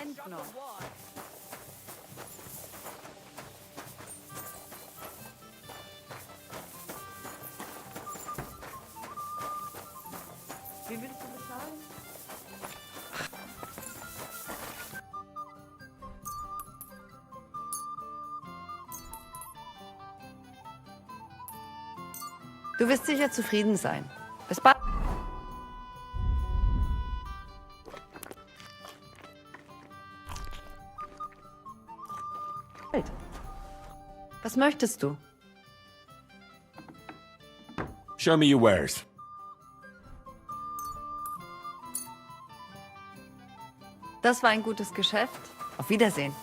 Moment noch. Wie willst du bezahlen? Du wirst sicher zufrieden sein. Bis bald. Was möchtest du? Show me your wares. Das war ein gutes Geschäft. Auf Wiedersehen.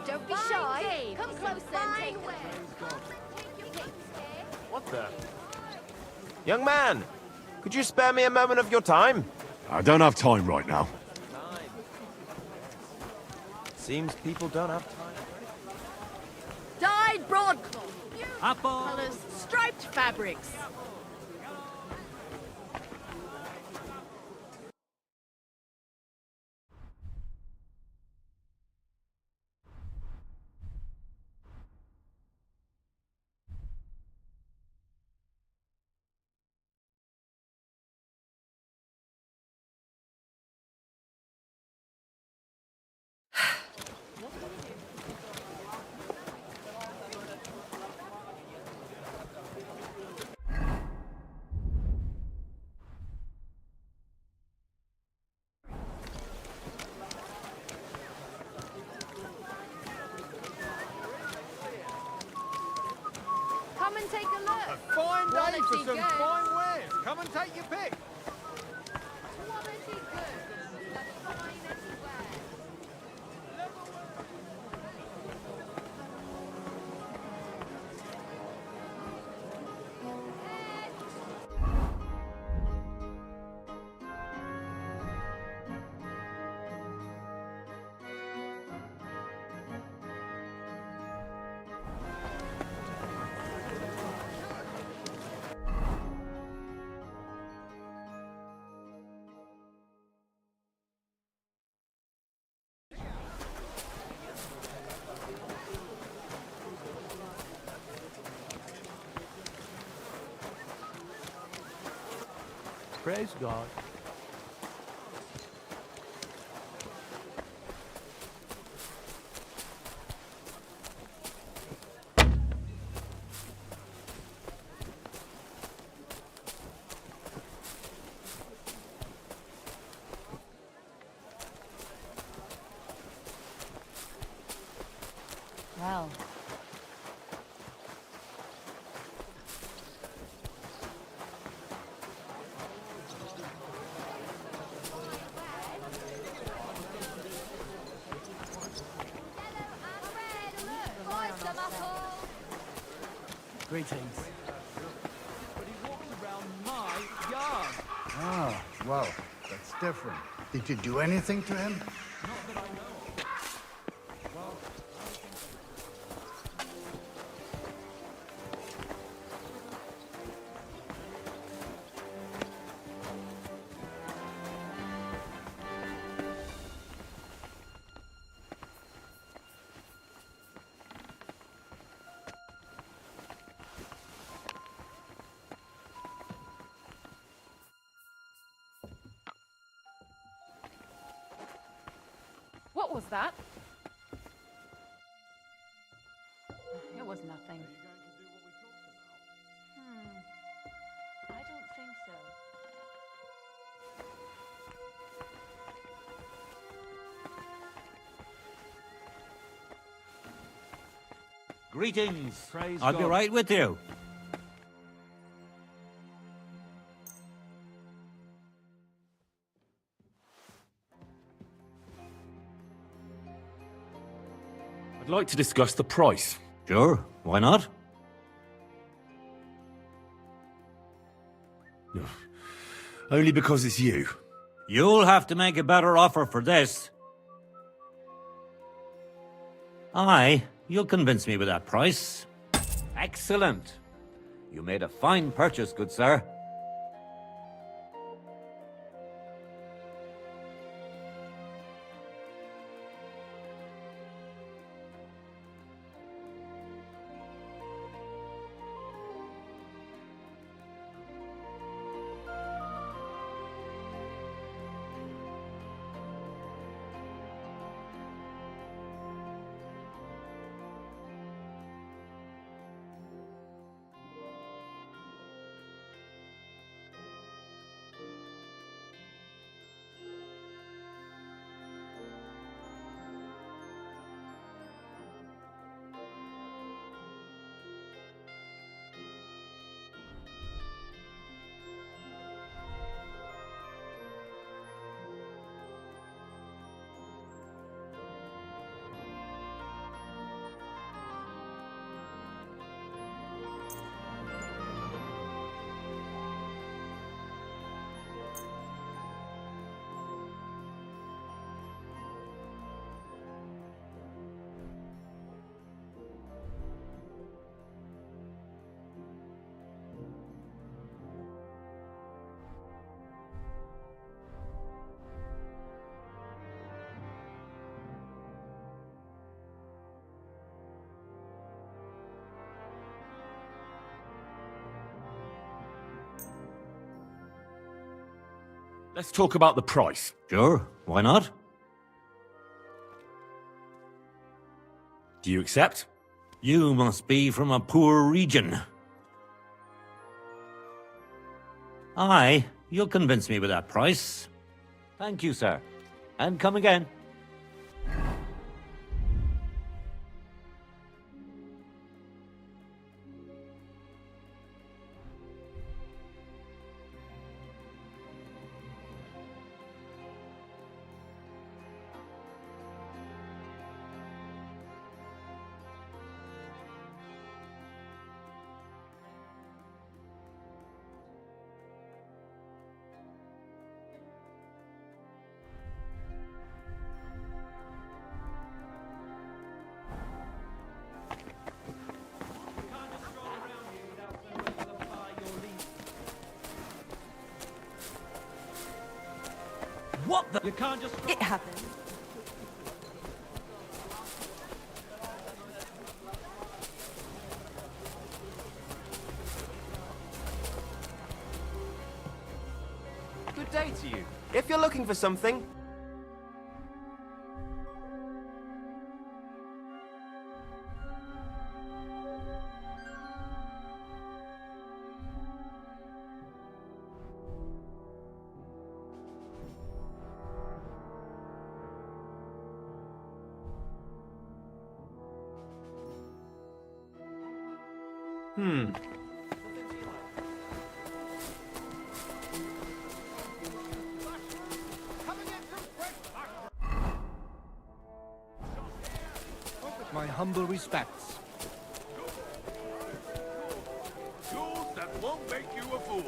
Don't be shy. Come closer and take a look. What the? Young man, could you spare me a moment of your time? I don't have time right now. Seems people don't have time. Dyed broadcloth. Colours, striped fabrics. Come and take a look. Fine day for Quality some good. fine wares. Come and take your pick. Quality good. The finest wear. Praise God. Well. Greetings. But he walked around my yard. Ah, well, that's different. Did you do anything to him? What was that? It was nothing. I don't think so. Greetings. Praise I'll be God. right with you. I'd like to discuss the price. Sure, why not? Only because it's you. You'll have to make a better offer for this. Aye, you'll convince me with that price. Excellent. You made a fine purchase, good sir. Let's talk about the price. Sure, why not? Do you accept? You must be from a poor region. Aye, you'll convince me with that price. Thank you, sir. And come again. What the? You can't just... It happened. Good day to you. If you're looking for something... My humble respects. Tools that won't make you a fool.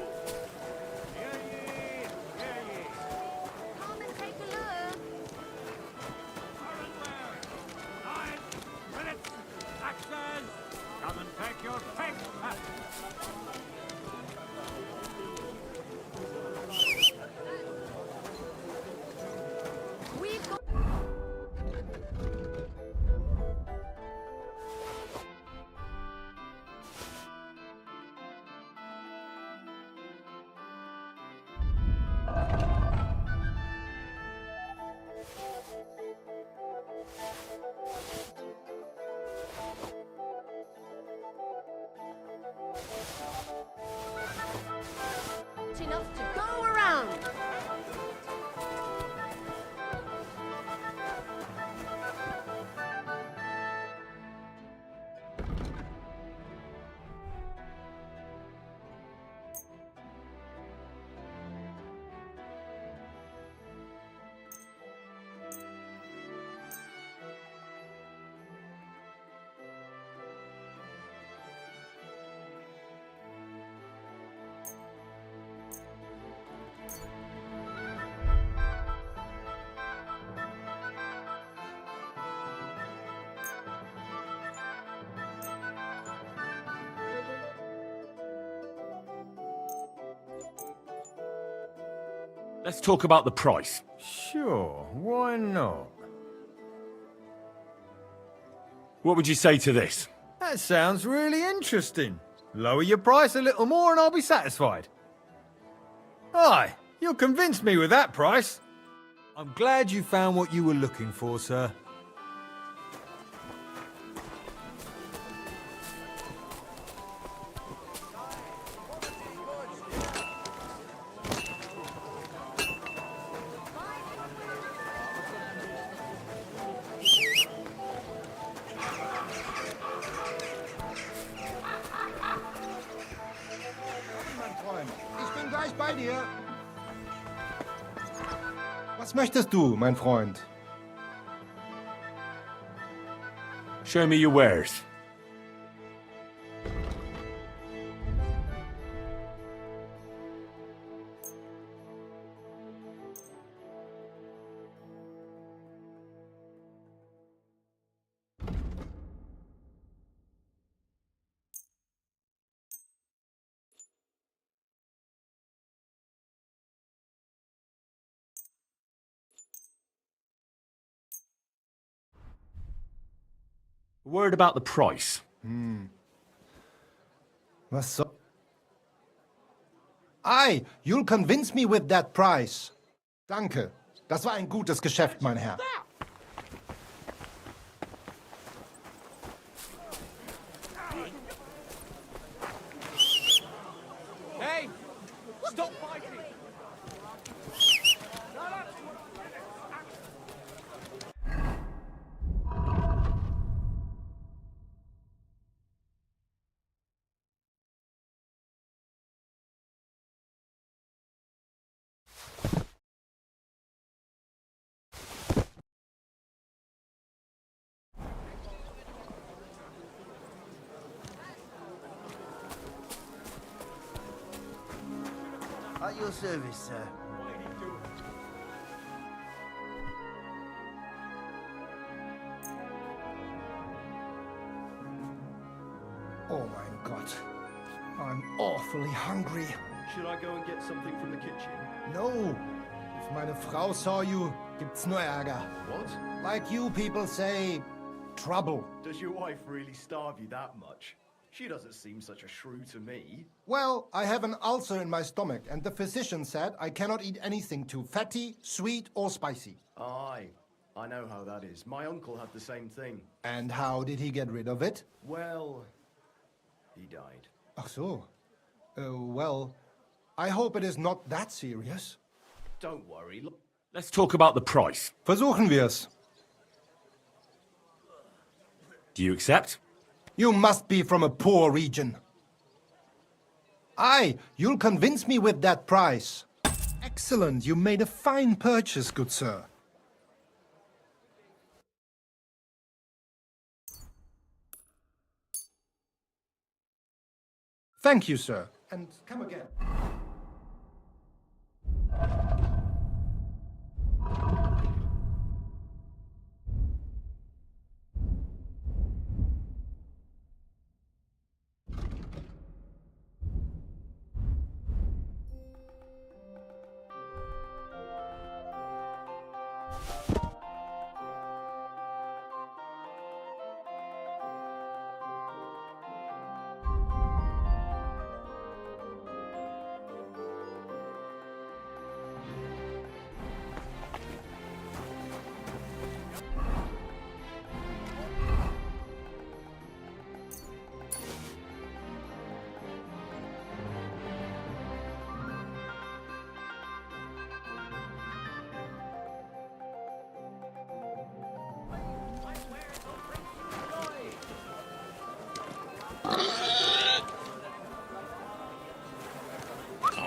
Come and take a look. Come and take your pick. We've got... Let's talk about the price. Sure, why not? What would you say to this? That sounds really interesting. Lower your price a little more and I'll be satisfied. Aye, you'll convince me with that price. I'm glad you found what you were looking for, sir. Ich bin gleich bei dir. Was möchtest du, mein Freund? Show me your wares. A word about the price. Was so? Aye, you'll convince me with that price. Danke. Das war ein gutes Geschäft, mein Herr. Hey! Stop fighting! At your service, sir. Oh mein Gott. I'm awfully hungry. Should I go and get something from the kitchen? No. If meine Frau saw you, gibt's nur Ärger. What? Like you people say, trouble. Does your wife really starve you that much? She doesn't seem such a shrew to me. Well, I have an ulcer in my stomach, and the physician said I cannot eat anything too fatty, sweet, or spicy. Aye, I know how that is. My uncle had the same thing. And how did he get rid of it? Well, he died. Ach so. Well, I hope it is not that serious. Don't worry. Look, Let's talk about the price. Versuchen wir's. Do you accept? You must be from a poor region. Aye, you'll convince me with that price. Excellent, you made a fine purchase, good sir. Thank you, sir. And come again.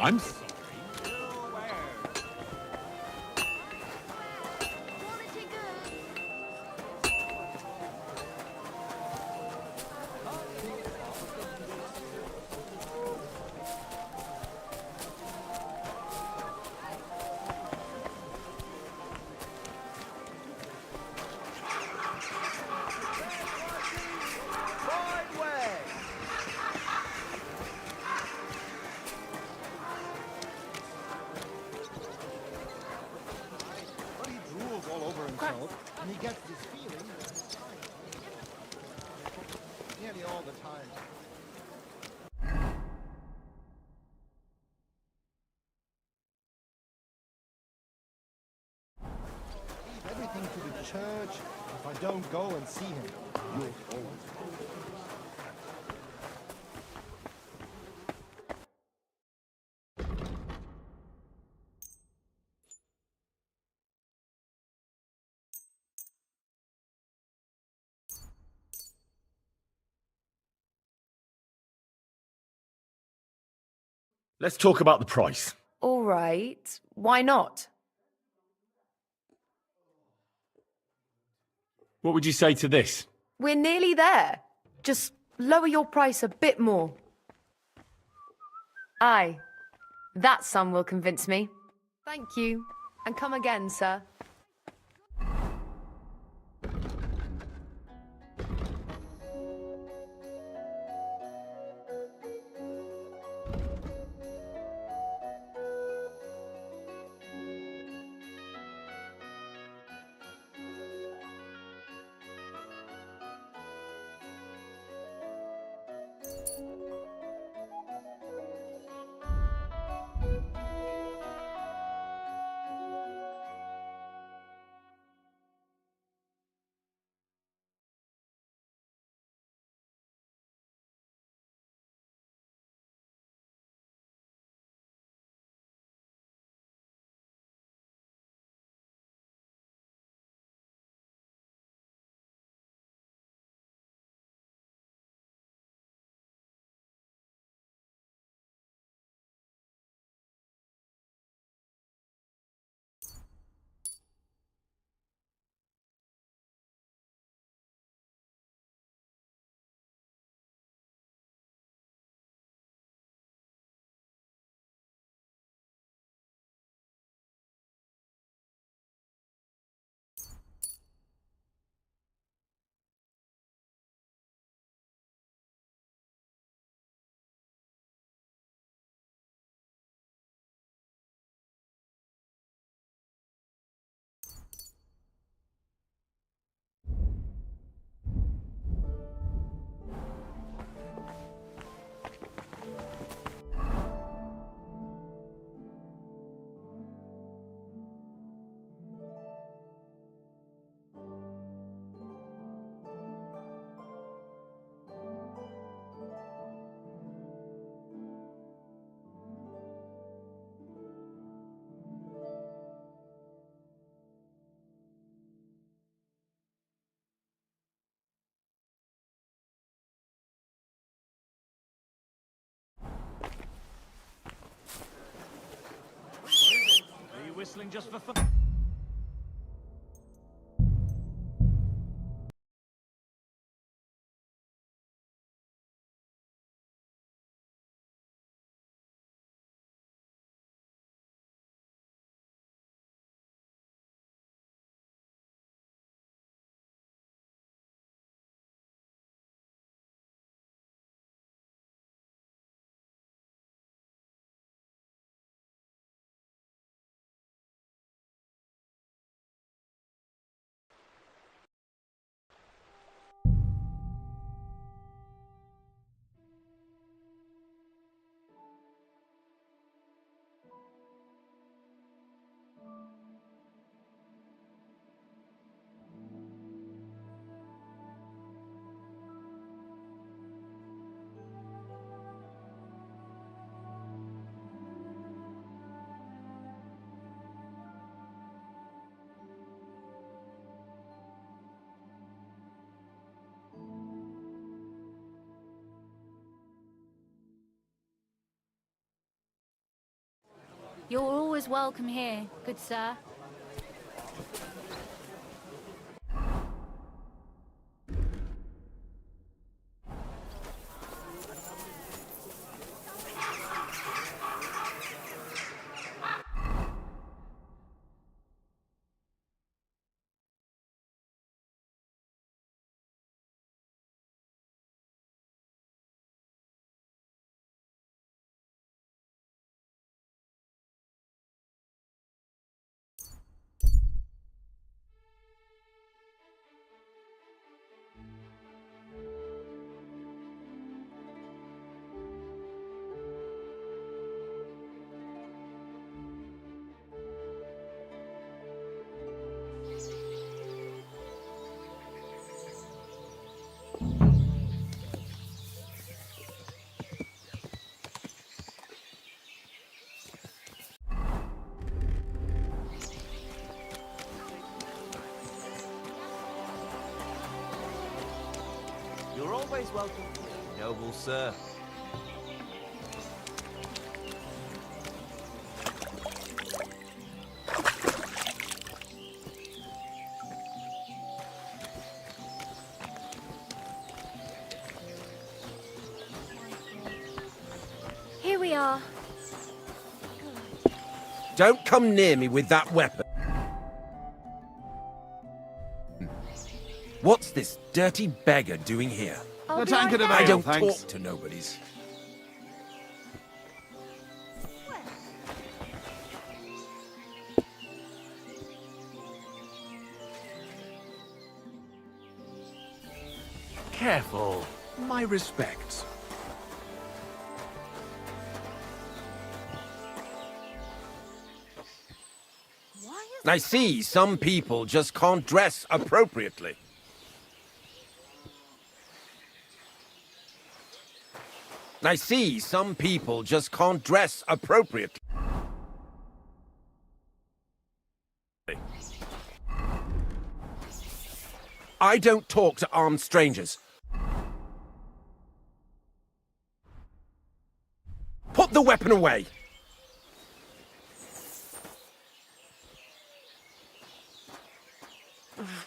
I'm Quality goods. all the time. Leave everything to the church. If I don't go and see him, you'll always. Let's talk about the price. All right. Why not? What would you say to this? We're nearly there. Just lower your price a bit more. Aye. That sum will convince me. Thank you. And come again, sir. Are you whistling just for fun? You're always welcome here, good sir. always welcome. Noble sir. Here we are. Don't come near me with that weapon. What's this dirty beggar doing here? I'll be right tankard of back. I ale, don't thanks. talk to nobodies. Careful. My respects. I see some people just can't dress appropriately. I see some people just can't dress appropriately. I don't talk to armed strangers. Put the weapon away!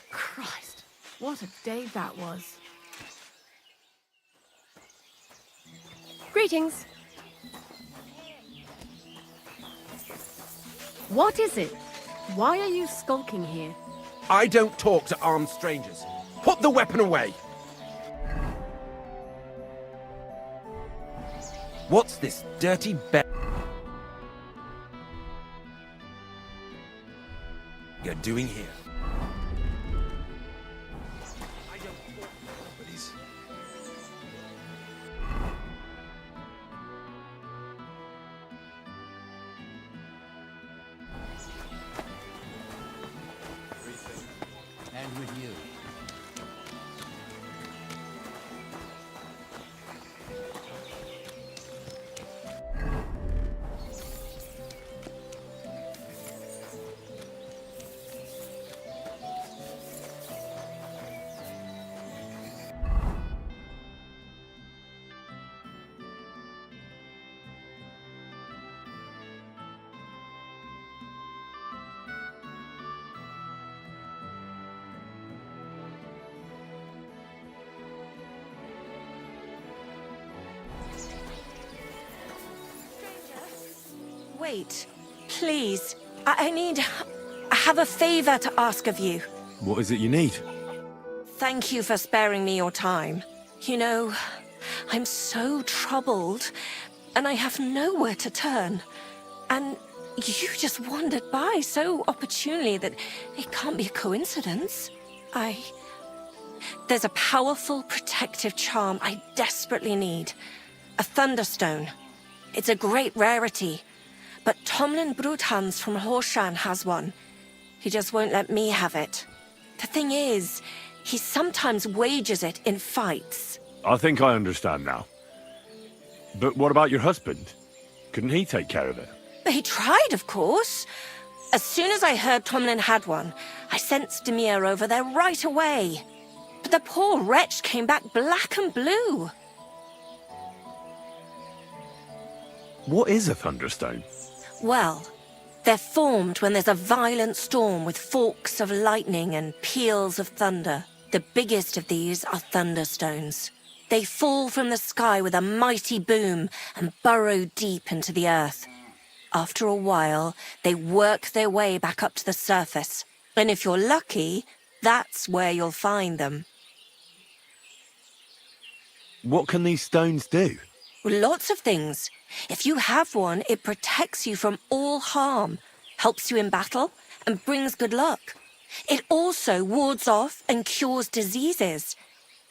Christ, what a day that was. Greetings. What is it? Why are you skulking here? I don't talk to armed strangers. Put the weapon away! What's this dirty beggar doing here? I don't talk to nobodies. And with you. Wait, please. I have a favor to ask of you. What is it you need? Thank you for sparing me your time. You know, I'm so troubled, and I have nowhere to turn. And you just wandered by so opportunely that it can't be a coincidence. There's a powerful protective charm I desperately need. A Thunderstone. It's a great rarity. But Tomlin Bruthans from Horshan has one. He just won't let me have it. The thing is, he sometimes wagers it in fights. I think I understand now. But what about your husband? Couldn't he take care of it? He tried, of course. As soon as I heard Tomlin had one, I sent Demir over there right away. But the poor wretch came back black and blue. What is a Thunderstone? Well, they're formed when there's a violent storm with forks of lightning and peals of thunder. The biggest of these are thunderstones. They fall from the sky with a mighty boom and burrow deep into the earth. After a while, they work their way back up to the surface. And if you're lucky, that's where you'll find them. What can these stones do? Lots of things. If you have one, it protects you from all harm, helps you in battle, and brings good luck. It also wards off and cures diseases.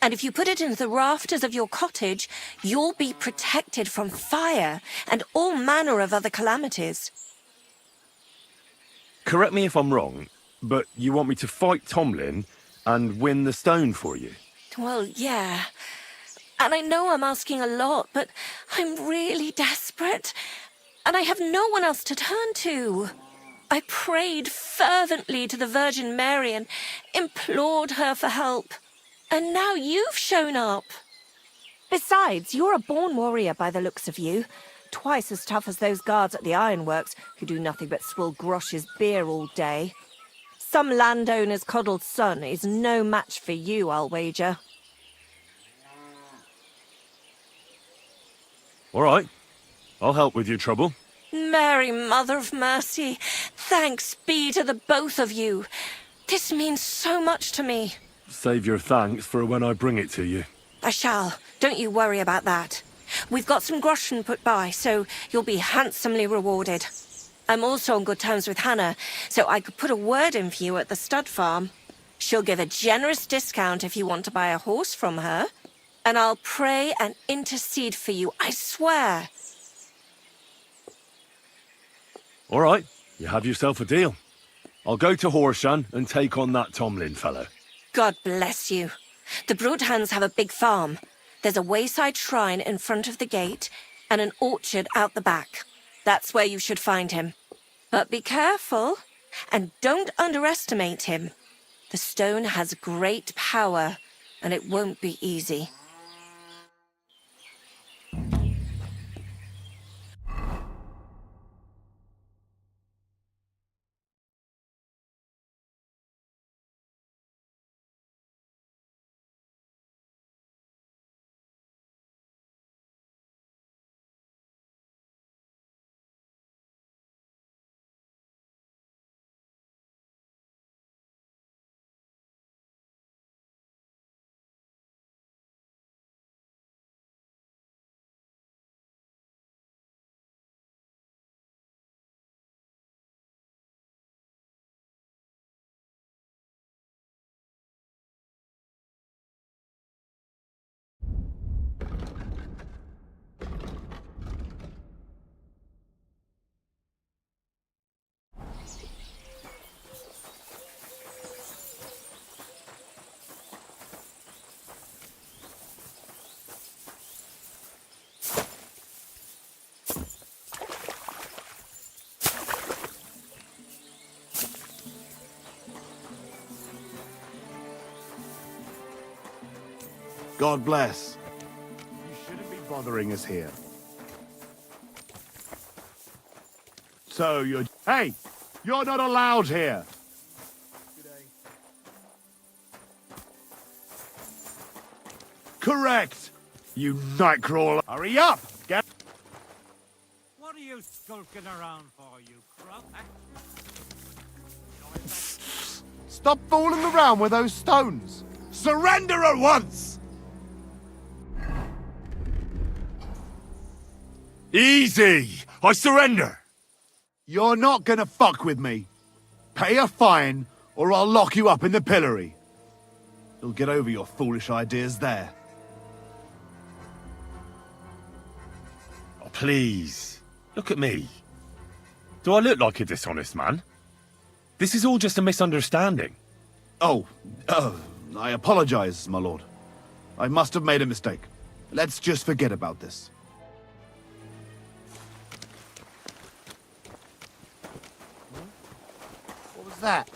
And if you put it into the rafters of your cottage, you'll be protected from fire and all manner of other calamities. Correct me if I'm wrong, but you want me to fight Tomlin and win the stone for you? Well, yeah. And I know I'm asking a lot, but I'm really desperate. And I have no one else to turn to. I prayed fervently to the Virgin Mary and implored her for help. And now you've shown up. Besides, you're a born warrior by the looks of you. Twice as tough as those guards at the ironworks, who do nothing but swill Grosh's beer all day. Some landowner's coddled son is no match for you, I'll wager. All right. I'll help with your trouble. Mary, Mother of Mercy, thanks be to the both of you. This means so much to me. Save your thanks for when I bring it to you. I shall. Don't you worry about that. We've got some groschen put by, so you'll be handsomely rewarded. I'm also on good terms with Hannah, so I could put a word in for you at the stud farm. She'll give a generous discount if you want to buy a horse from her. And I'll pray and intercede for you, I swear. All right. You have yourself a deal. I'll go to Horshan and take on that Tomlin fellow. God bless you. The Broadhands have a big farm. There's a wayside shrine in front of the gate and an orchard out the back. That's where you should find him. But be careful, and don't underestimate him. The stone has great power, and it won't be easy. God bless. You shouldn't be bothering us here. So you're... Hey! You're not allowed here! Correct! You nightcrawler! Hurry up! Get... What are you skulking around for, you crop? Stop fooling around with those stones! Surrender at once! Easy! I surrender! You're not gonna fuck with me. Pay a fine, or I'll lock you up in the pillory. You'll get over your foolish ideas there. Oh, please. Look at me. Do I look like a dishonest man? This is all just a misunderstanding. Oh, I apologize, my lord. I must have made a mistake. Let's just forget about this. What was that?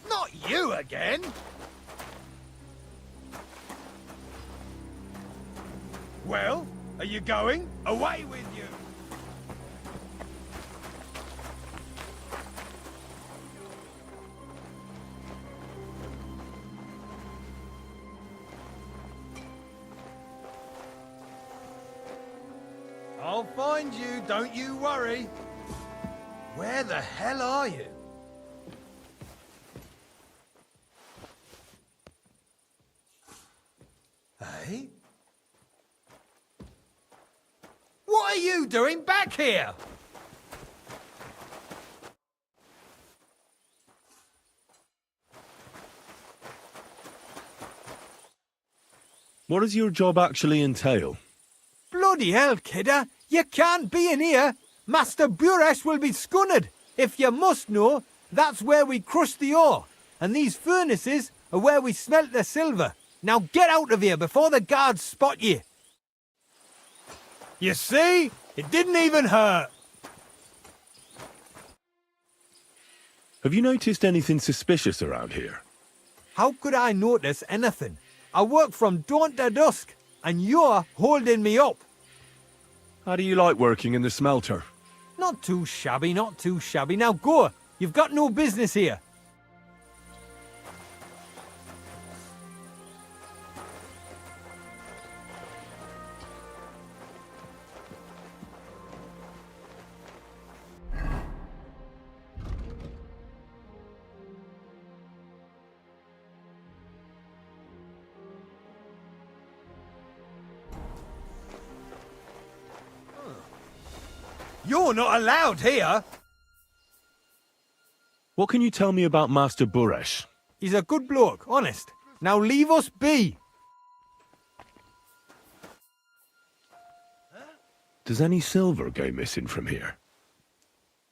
Not you again! Well, are you going? Away with you! I'll find you, don't you worry. Where the hell are you? Hey? What are you doing back here? What does your job actually entail? Bloody hell, kidder. You can't be in here. Master Buresh will be scunnered. If you must know, that's where we crush the ore. And these furnaces are where we smelt the silver. Now get out of here before the guards spot you. You see? It didn't even hurt. Have you noticed anything suspicious around here? How could I notice anything? I work from dawn to dusk, and you're holding me up. How do you like working in the smelter? Not too shabby, not too shabby. Now go. You've got no business here. You're not allowed here. What can you tell me about Master Buresh? He's a good bloke, honest. Now leave us be. Does any silver go missing from here?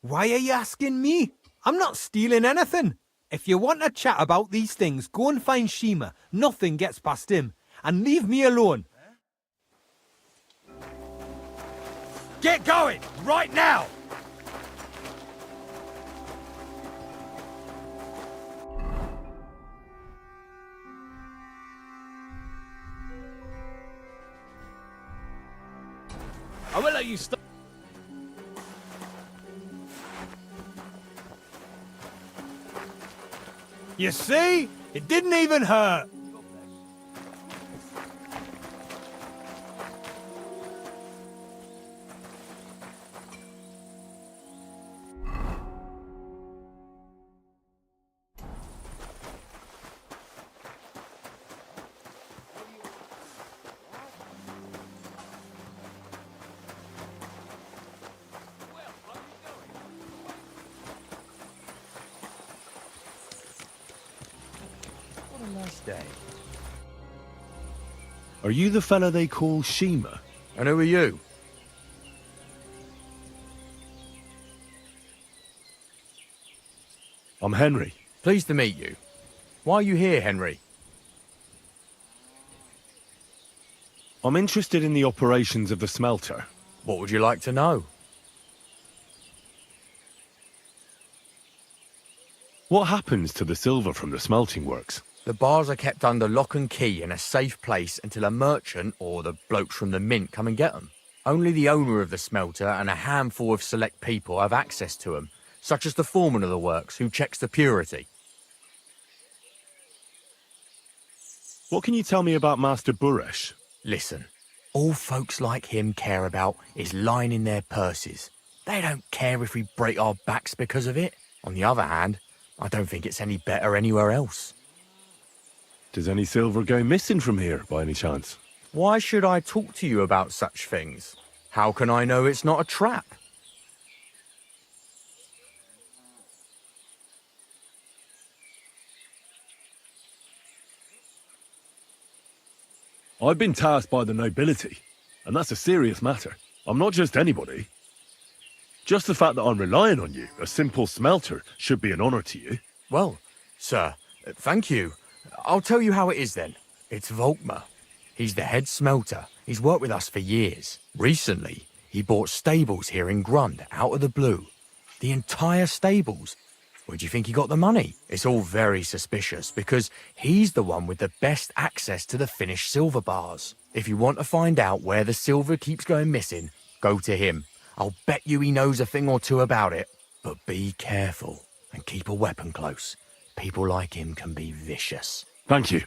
Why are you asking me? I'm not stealing anything. If you want to chat about these things, go and find Shima. Nothing gets past him. And leave me alone. Get going, right now! I will let you stop. You see? It didn't even hurt. Are you the fella they call Shima? And who are you? I'm Henry. Pleased to meet you. Why are you here, Henry? I'm interested in the operations of the smelter. What would you like to know? What happens to the silver from the smelting works? The bars are kept under lock and key in a safe place until a merchant or the blokes from the mint come and get them. Only the owner of the smelter and a handful of select people have access to them, such as the foreman of the works who checks the purity. What can you tell me about Master Buresh? Listen, all folks like him care about is lining their purses. They don't care if we break our backs because of it. On the other hand, I don't think it's any better anywhere else. Does any silver go missing from here, by any chance? Why should I talk to you about such things? How can I know it's not a trap? I've been tasked by the nobility, and that's a serious matter. I'm not just anybody. Just the fact that I'm relying on you, a simple smelter, should be an honour to you. Well, sir, thank you. I'll tell you how it is then. It's Volkmar. He's the head smelter. He's worked with us for years. Recently, he bought stables here in Grund out of the blue. The entire stables. Where do you think he got the money? It's all very suspicious because he's the one with the best access to the finished silver bars. If you want to find out where the silver keeps going missing, go to him. I'll bet you he knows a thing or two about it. But be careful and keep a weapon close. People like him can be vicious. Thank you.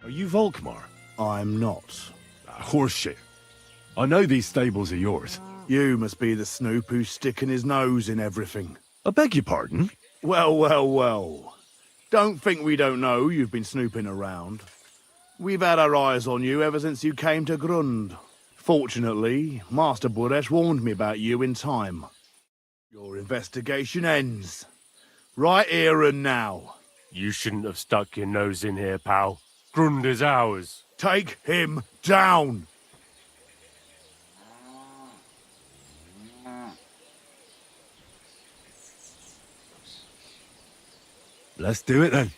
Are you Volkmar? I'm not. Horseshit. I know these stables are yours. You must be the snoop who's sticking his nose in everything. I beg your pardon? Well, well, well. Don't think we don't know you've been snooping around. We've had our eyes on you ever since you came to Grund. Fortunately, Master Buresh warned me about you in time. Your investigation ends. Right here and now. You shouldn't have stuck your nose in here, pal. Grund is ours. Take him down! Let's do it then.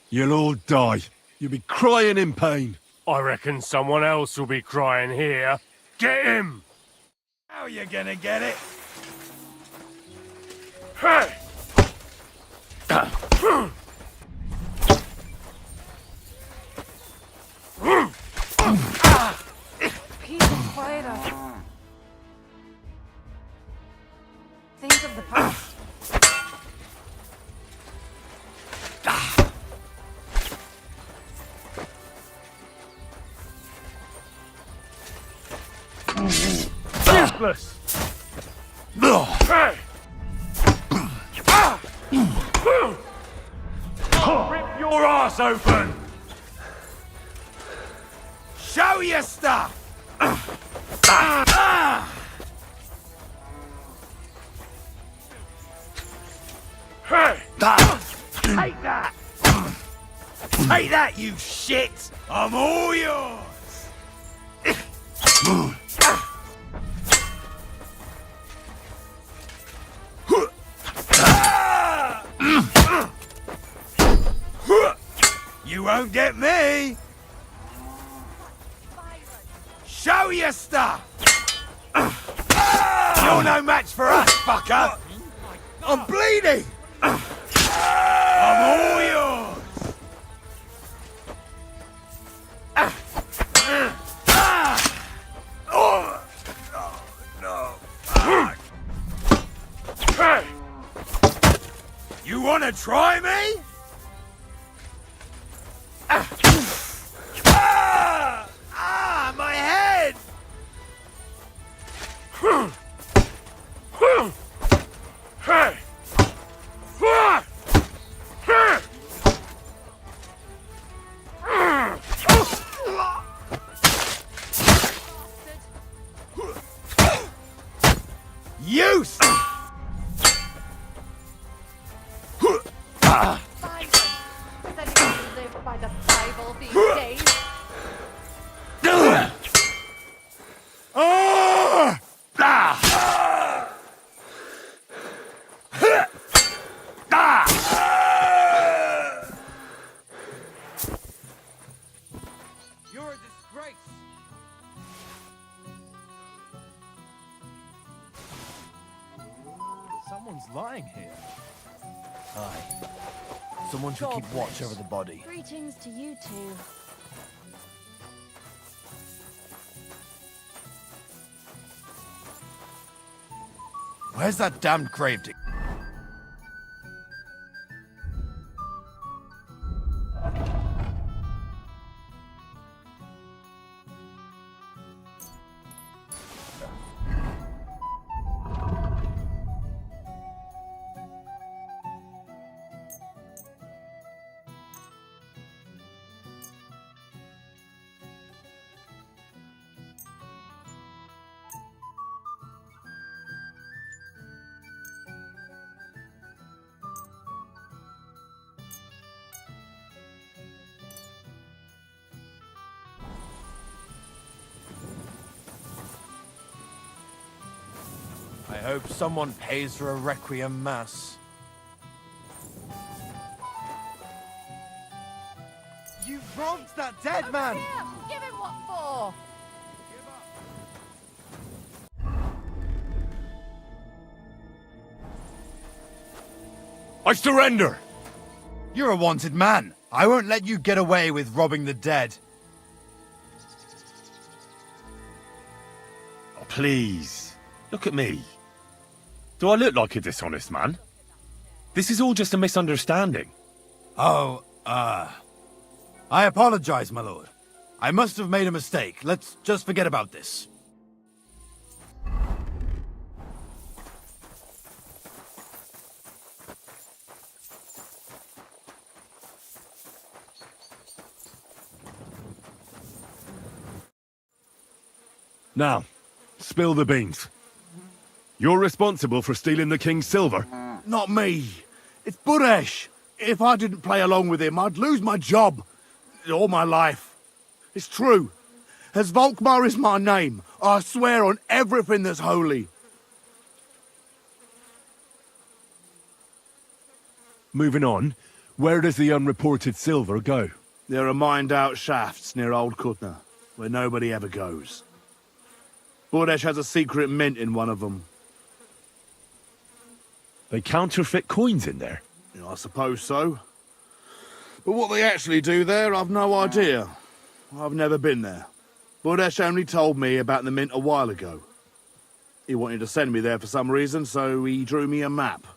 You'll all die. You'll be crying in pain. I reckon someone else will be crying here. Get him! How you gonna get it? Hey! Peter Spider. Think of the past. Useless! Hey! I'll rip your ass open! Show your stuff! Hey! Take that! Take that, you shit! I'm all yours! You won't get me! Show your stuff! You're no match for us, fucker! I'm bleeding! I'm all yours! Hey! You wanna try me? My head! Hey! Use! Does anyone live by the Bible these days? You're a disgrace! Someone's lying here. Aye. Someone should keep watch over the body. Greetings to you two. Where's that damned grave dig? I hope someone pays for a requiem mass. You robbed that dead man! Here, give him what for? I surrender! You're a wanted man. I won't let you get away with robbing the dead. Oh, please. Look at me. Do I look like a dishonest man? This is all just a misunderstanding. Oh, I apologize, my lord. I must have made a mistake. Let's just forget about this. Now, spill the beans. You're responsible for stealing the king's silver? Not me. It's Buresh. If I didn't play along with him, I'd lose my job. All my life. It's true. As Volkmar is my name, I swear on everything that's holy. Moving on, where does the unreported silver go? There are mined-out shafts near Old Kutna, where nobody ever goes. Buresh has a secret mint in one of them. They counterfeit coins in there? I suppose so. But what they actually do there, I've no idea. I've never been there. Buresh only told me about the mint a while ago. He wanted to send me there for some reason, so he drew me a map.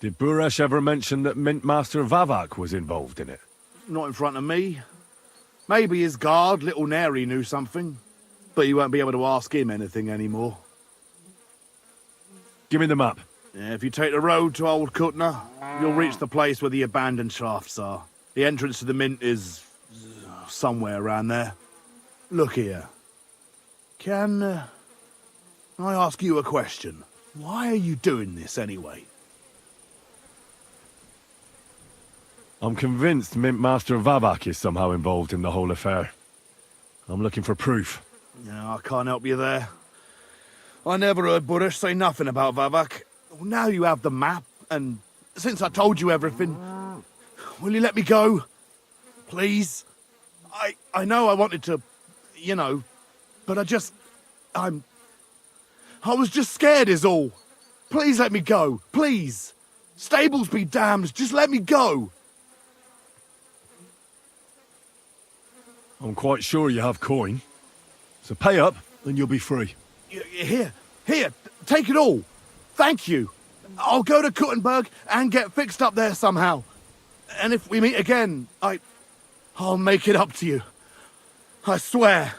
Did Buresh ever mention that Mint Master Vavak was involved in it? Not in front of me. Maybe his guard, Little Neri, knew something. But you won't be able to ask him anything anymore. Give me the map. Yeah, if you take the road to Old Kutna, you'll reach the place where the abandoned shafts are. The entrance to the mint is somewhere around there. Look here. Can I ask you a question? Why are you doing this anyway? I'm convinced Mint Master Vavak is somehow involved in the whole affair. I'm looking for proof. Yeah, I can't help you there. I never heard Buresh say nothing about Vavak. Well, now you have the map, and since I told you everything, will you let me go? Please? I know I wanted to, you know, but I was just scared is all. Please let me go, please. Stables be damned, just let me go. I'm quite sure you have coin. So pay up, and you'll be free. Here, take it all. Thank you. I'll go to Kuttenberg and get fixed up there somehow. And if we meet again, I'll make it up to you. I swear,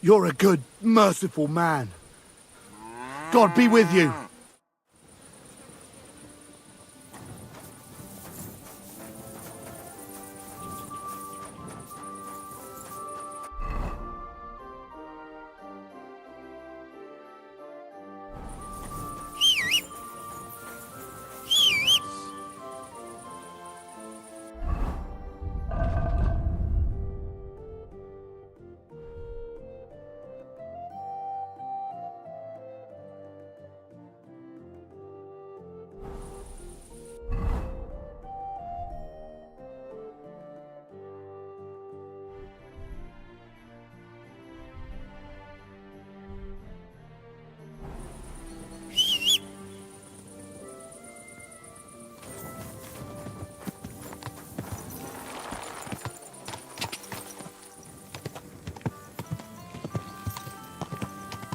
you're a good, merciful man. God be with you.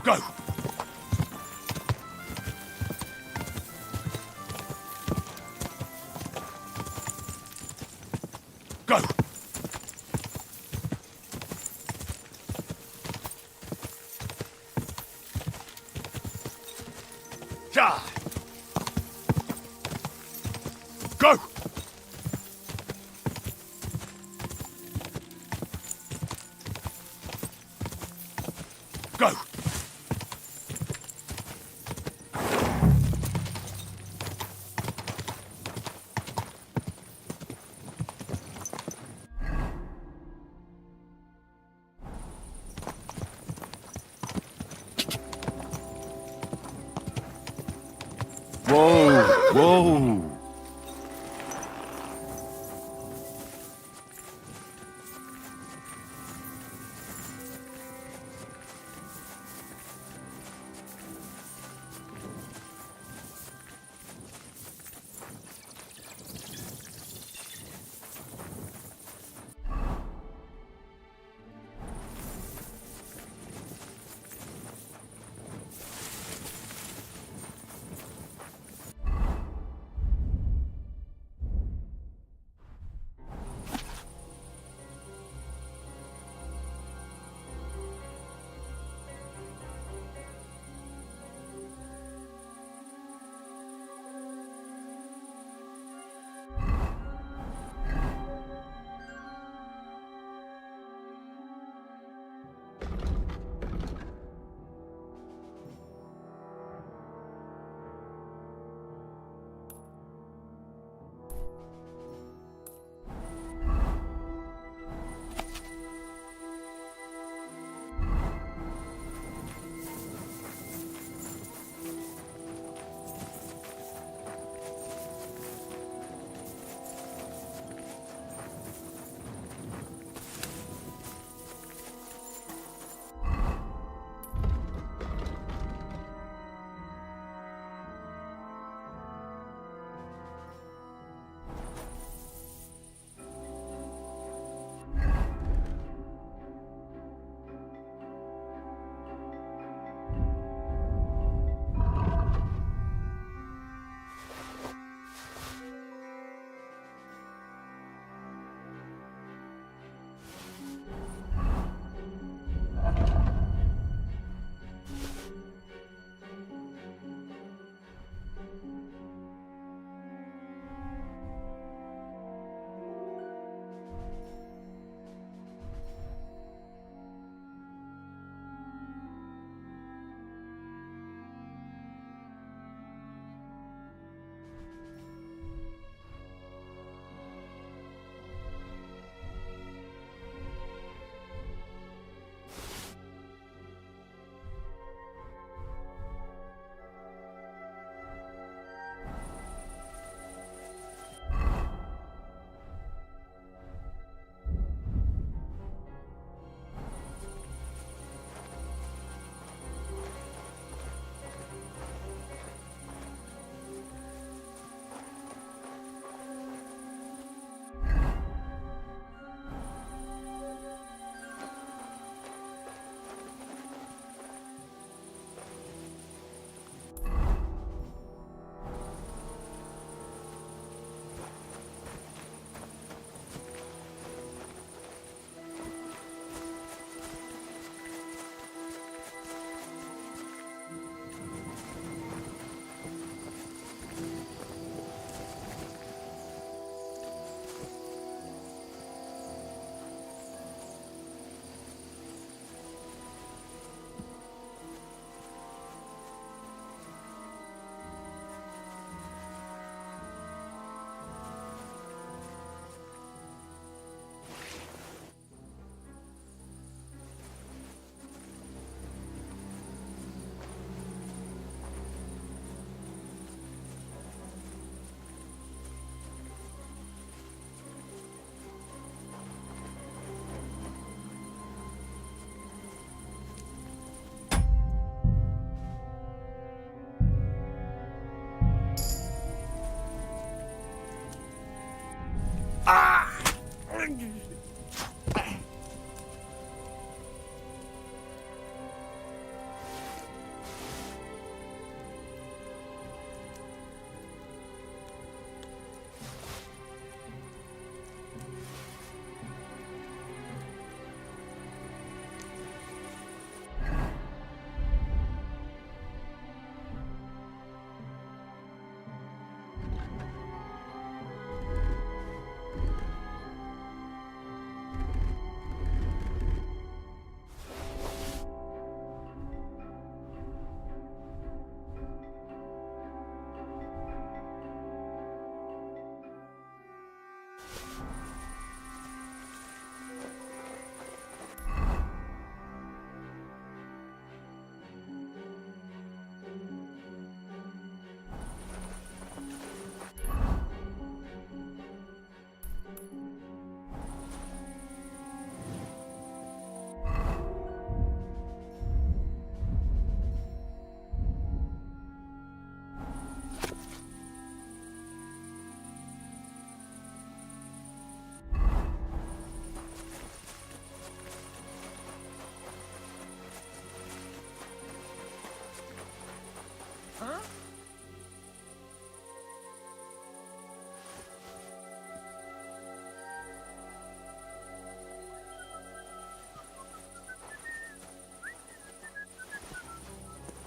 Go! Go! Ja! Go! Go! Whoa! Whoa!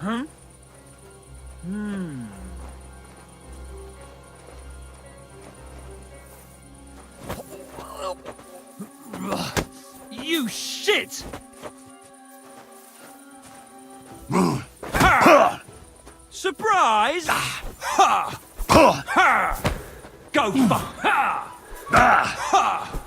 Huh? You shit! Ha! Surprise! Ha! Ha! Go fuck! Ha! Ha!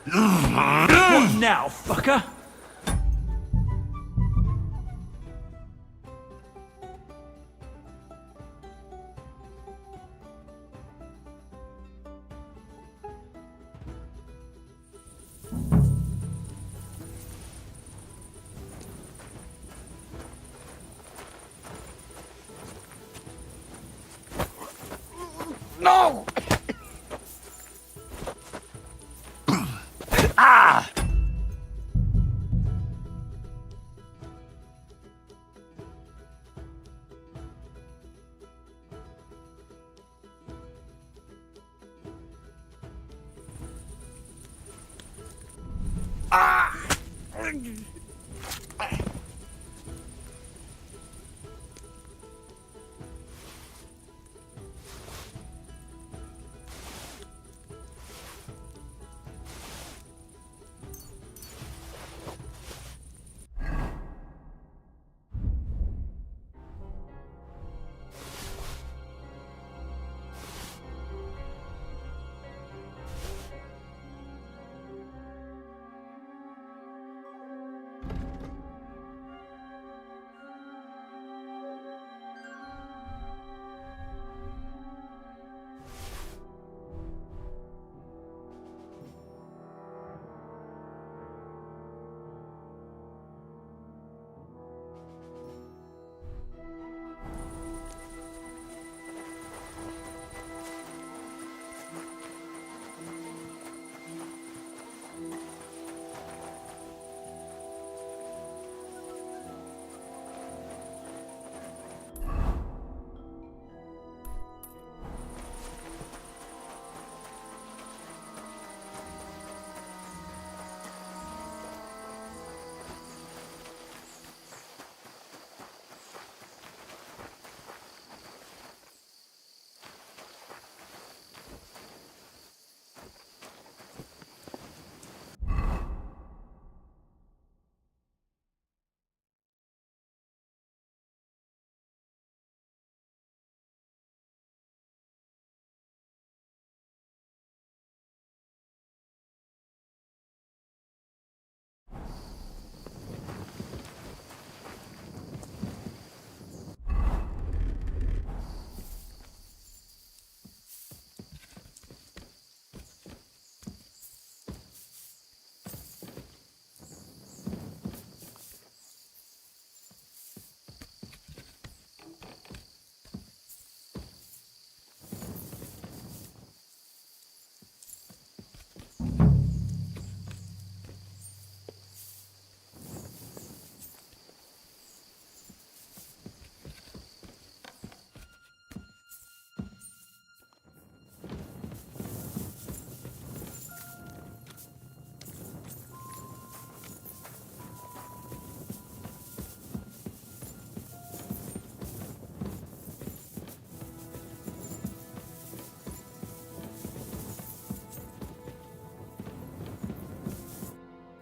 What now, fucker? No! Ah!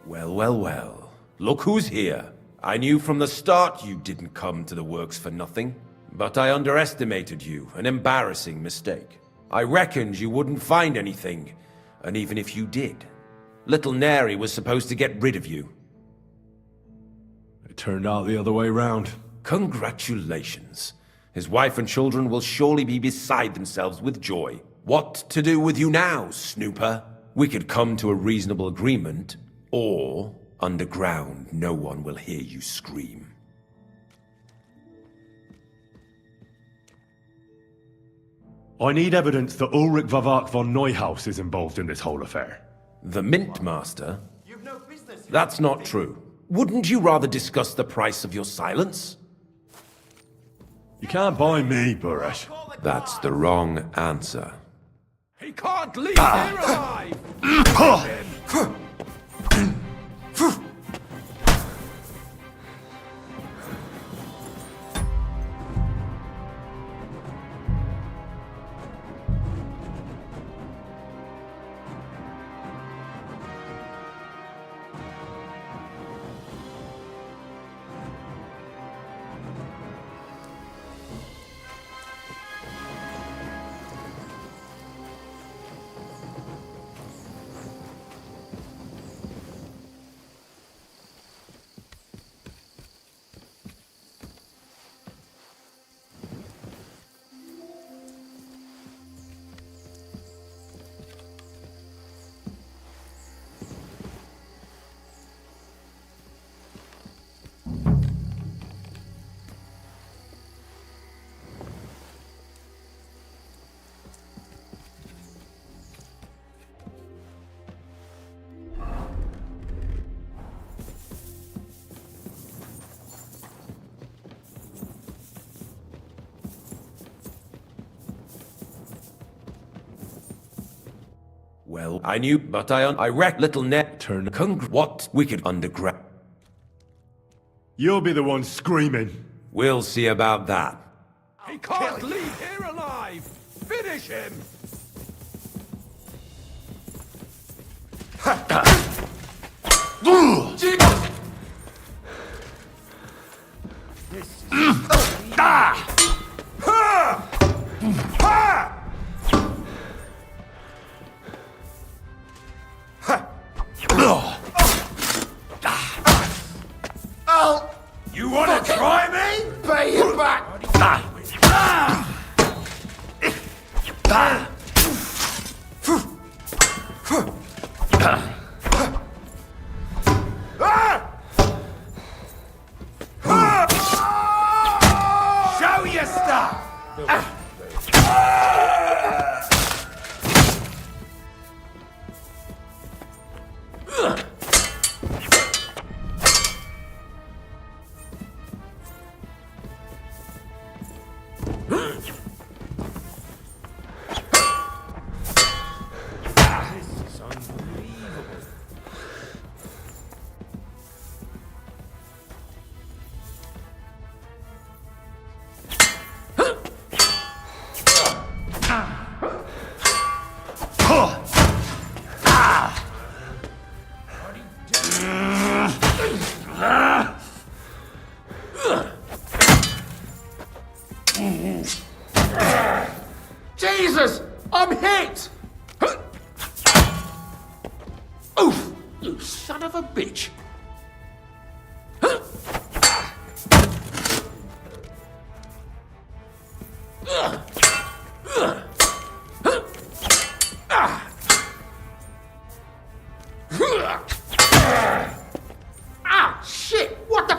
Well, well, well. Look who's here. I knew from the start you didn't come to the works for nothing. But I underestimated you, an embarrassing mistake. I reckoned you wouldn't find anything, and even if you did, little Neri was supposed to get rid of you. It turned out the other way round. Congratulations. His wife and children will surely be beside themselves with joy. What to do with you now, snooper? We could come to a reasonable agreement, or underground no one will hear you scream. I need evidence that Ulrich Vavak von Neuhaus is involved in this whole affair. The Mint Master? That's not true. Wouldn't you rather discuss the price of your silence? You can't buy me, Buresh. That's the wrong answer. He can't leave here alive! Well, I knew, but I wrecked little net turn. What wicked underground? You'll be the one screaming. We'll see about that. He can't leave here alive! Finish him! You wanna try me? Pay him back! Show your stuff! Jesus! I'm hit! Oof! You son of a bitch! Ah, shit! What the?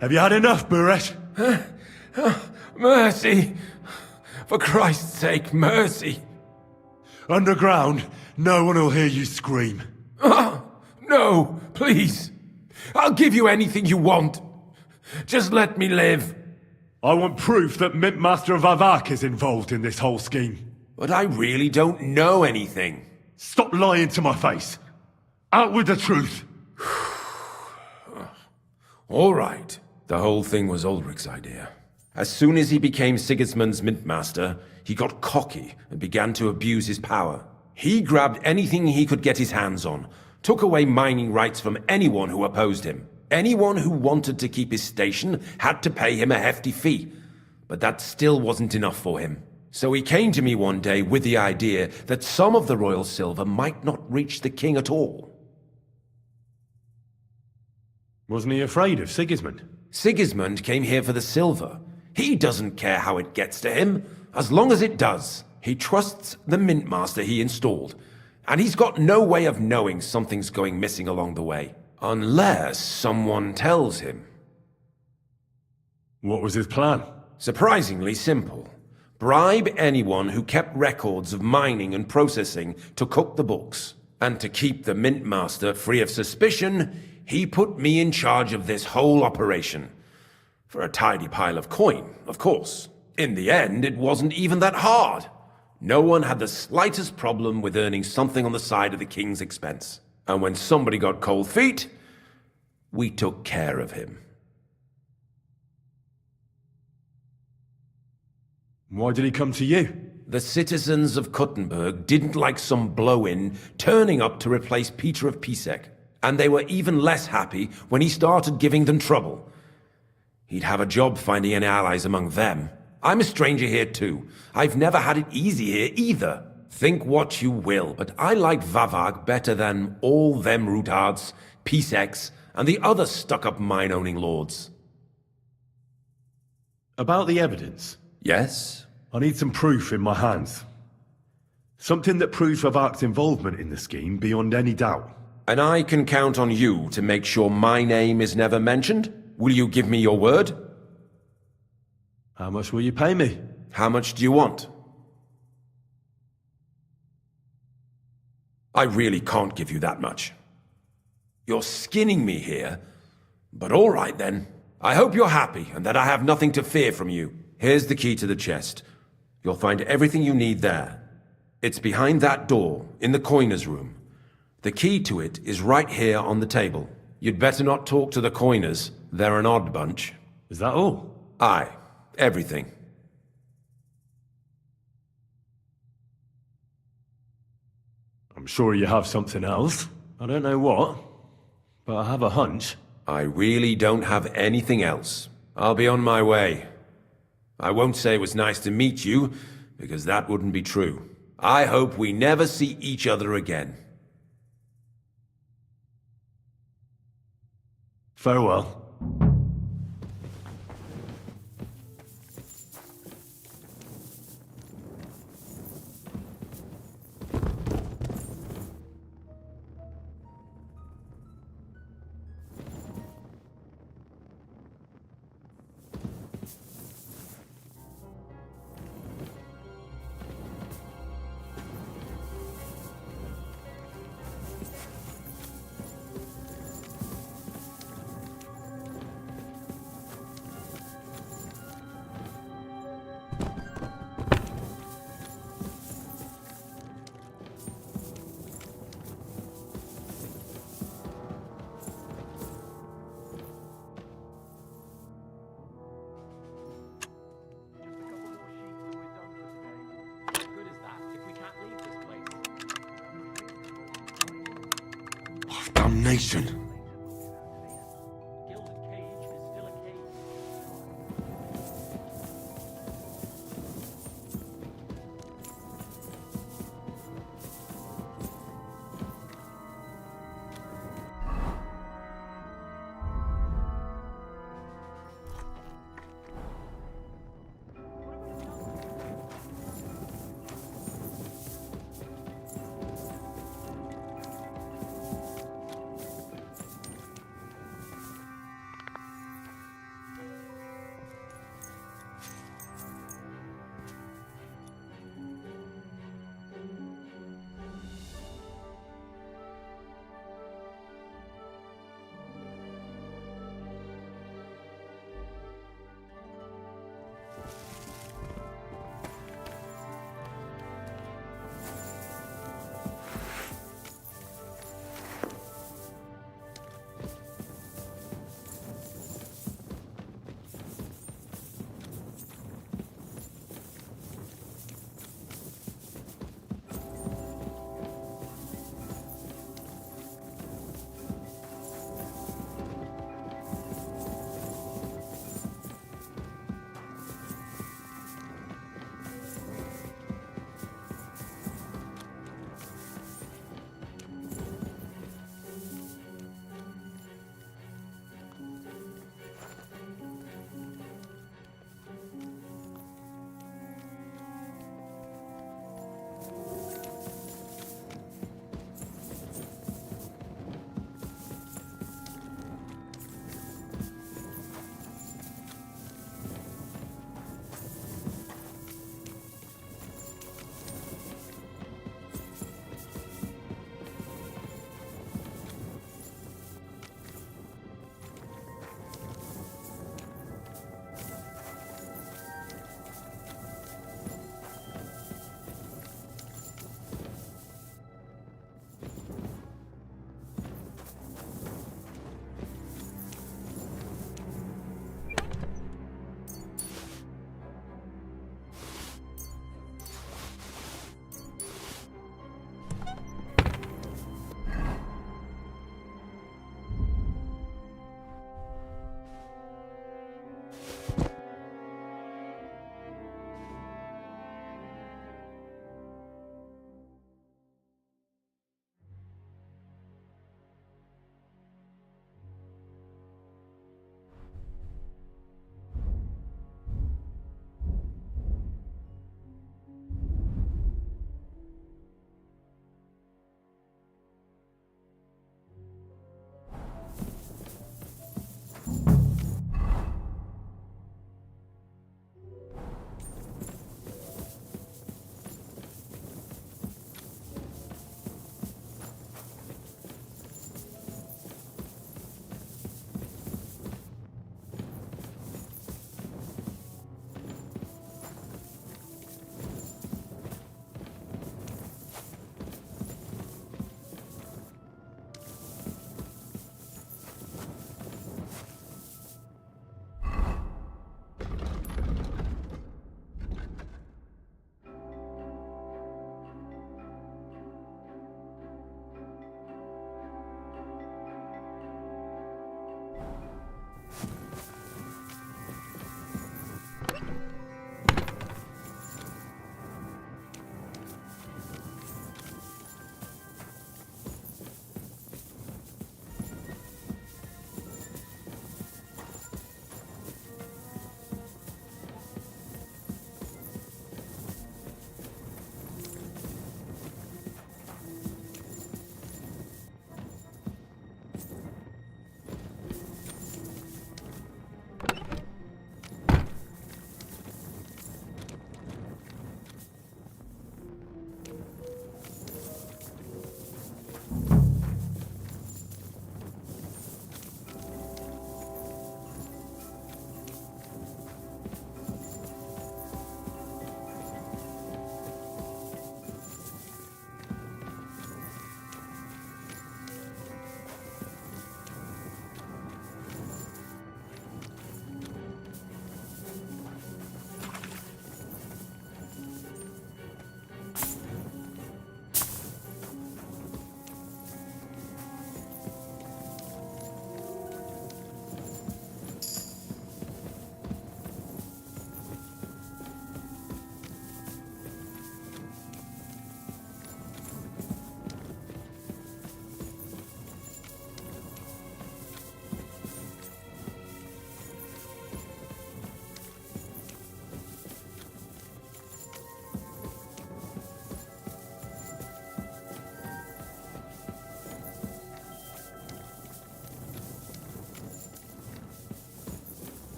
Have you had enough, Buresh? Mercy! For Christ's sake, mercy! Underground, no one will hear you scream. No, please. I'll give you anything you want. Just let me live. I want proof that Mint Master Vavak is involved in this whole scheme. But I really don't know anything. Stop lying to my face. Out with the truth. All right. The whole thing was Ulrich's idea. As soon as he became Sigismund's Mint Master, he got cocky and began to abuse his power. He grabbed anything he could get his hands on, took away mining rights from anyone who opposed him. Anyone who wanted to keep his station had to pay him a hefty fee. But that still wasn't enough for him. So he came to me one day with the idea that some of the royal silver might not reach the king at all. Wasn't he afraid of Sigismund? Sigismund came here for the silver. He doesn't care how it gets to him, as long as it does. He trusts the Mint Master he installed, and he's got no way of knowing something's going missing along the way. Unless someone tells him. What was his plan? Surprisingly simple. Bribe anyone who kept records of mining and processing to cook the books. And to keep the Mint Master free of suspicion, he put me in charge of this whole operation. For a tidy pile of coin, of course. In the end, it wasn't even that hard. No one had the slightest problem with earning something on the side of the king's expense. And when somebody got cold feet, we took care of him. Why did he come to you? The citizens of Kuttenberg didn't like some blow-in turning up to replace Peter of Pisek. And they were even less happy when he started giving them trouble. He'd have a job finding any allies among them. I'm a stranger here too. I've never had it easy here either. Think what you will, but I like Vavag better than all them Rutards, Piseks, and the other stuck-up mine-owning lords. About the evidence? Yes? I need some proof in my hands. Something that proves Vavak's involvement in the scheme beyond any doubt. And I can count on you to make sure my name is never mentioned? Will you give me your word? How much will you pay me? How much do you want? I really can't give you that much. You're skinning me here, but all right then. I hope you're happy and that I have nothing to fear from you. Here's the key to the chest. You'll find everything you need there. It's behind that door, in the coiner's room. The key to it is right here on the table. You'd better not talk to the coiners. They're an odd bunch. Is that all? Aye, everything. I'm sure you have something else. I don't know what, but I have a hunch. I really don't have anything else. I'll be on my way. I won't say it was nice to meet you, because that wouldn't be true. I hope we never see each other again. Farewell. Damnation.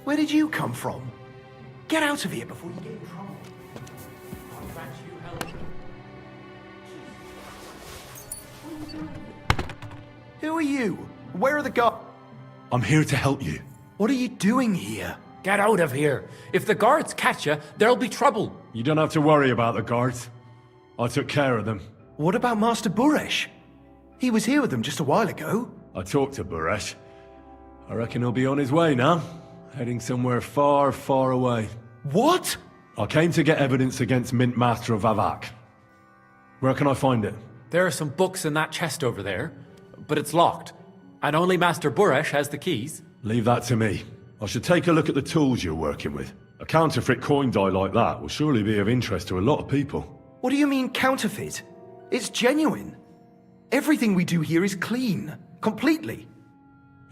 Where did you come from? Get out of here before you get in trouble. I'll grant you help. Who are you? Where are the guards? I'm here to help you. What are you doing here? Get out of here. If the guards catch you, there'll be trouble. You don't have to worry about the guards. I took care of them. What about Master Buresh? He was here with them just a while ago. I talked to Buresh. I reckon he'll be on his way now. Heading somewhere far, far away. What? I came to get evidence against Mint Master of Vavak. Where can I find it? There are some books in that chest over there, but it's locked. And only Master Buresh has the keys. Leave that to me. I should take a look at the tools you're working with. A counterfeit coin die like that will surely be of interest to a lot of people. What do you mean counterfeit? It's genuine. Everything we do here is clean. Completely.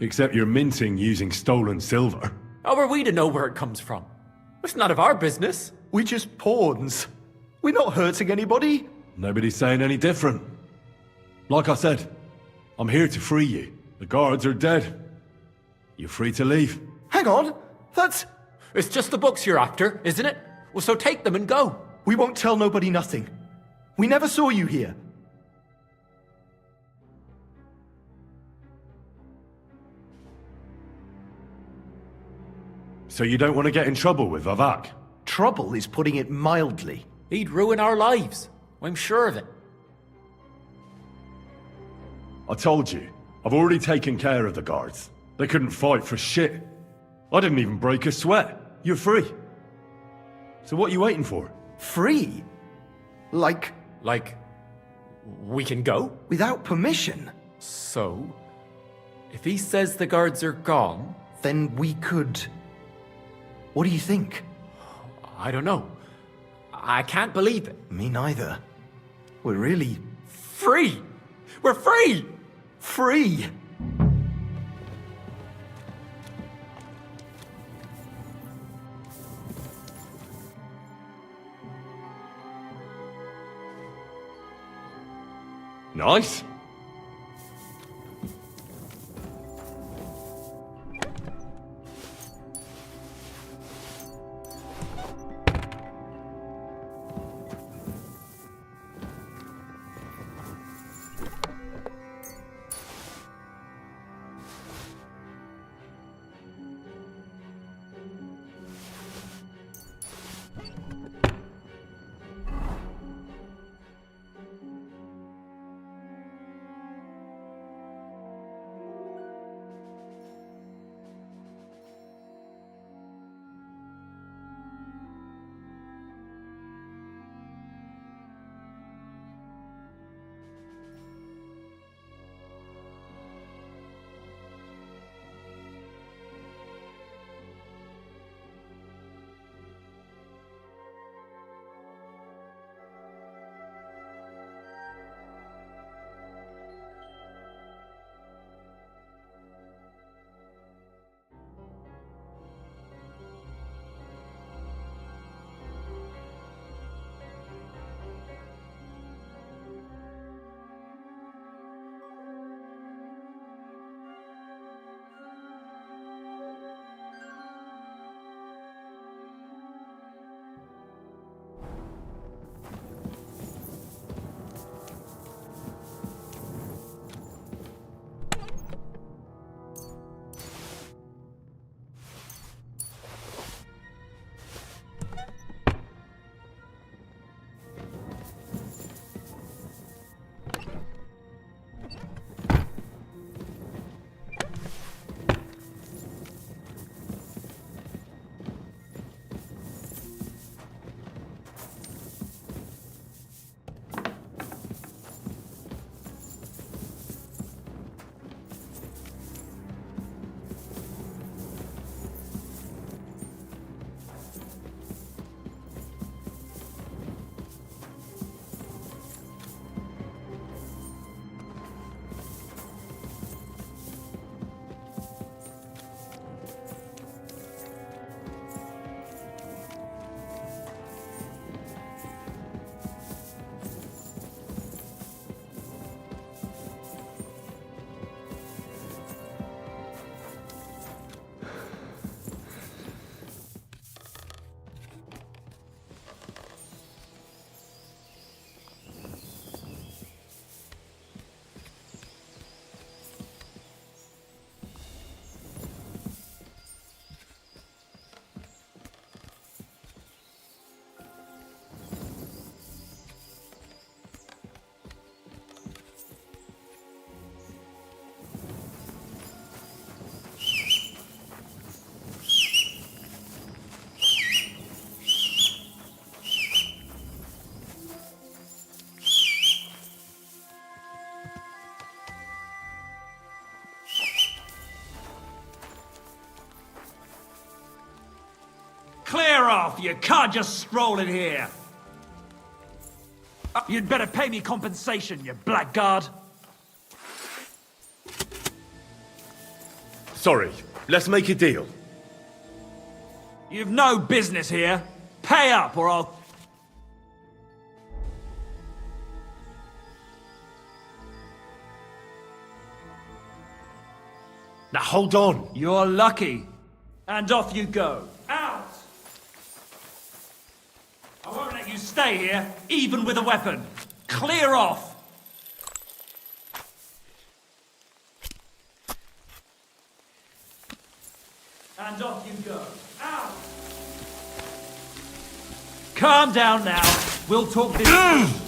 Except you're minting using stolen silver. How are we to know where it comes from? It's none of our business. We're just pawns. We're not hurting anybody. Nobody's saying any different. Like I said, I'm here to free you. The guards are dead. You're free to leave. Hang on. That's... It's just the books you're after, isn't it? Well, so take them and go. We won't tell nobody nothing. We never saw you here. So you don't want to get in trouble with Vavak? Trouble is putting it mildly. He'd ruin our lives. I'm sure of it. I told you, I've already taken care of the guards. They couldn't fight for shit. I didn't even break a sweat. You're free. So what are you waiting for? Free? Like, we can go? Without permission? So, if he says the guards are gone... Then we could... What do you think? I don't know. I can't believe it. Me neither. We're really... Free! We're free! Free! Nice. off! You can't just stroll in here! You'd better pay me compensation, you blackguard! Sorry, let's make a deal. You've no business here. Pay up or I'll... Now hold on. You're lucky. And off you go. Out! I won't let you stay here, even with a weapon. Clear off! And off you go. Out! Calm down now. We'll talk this.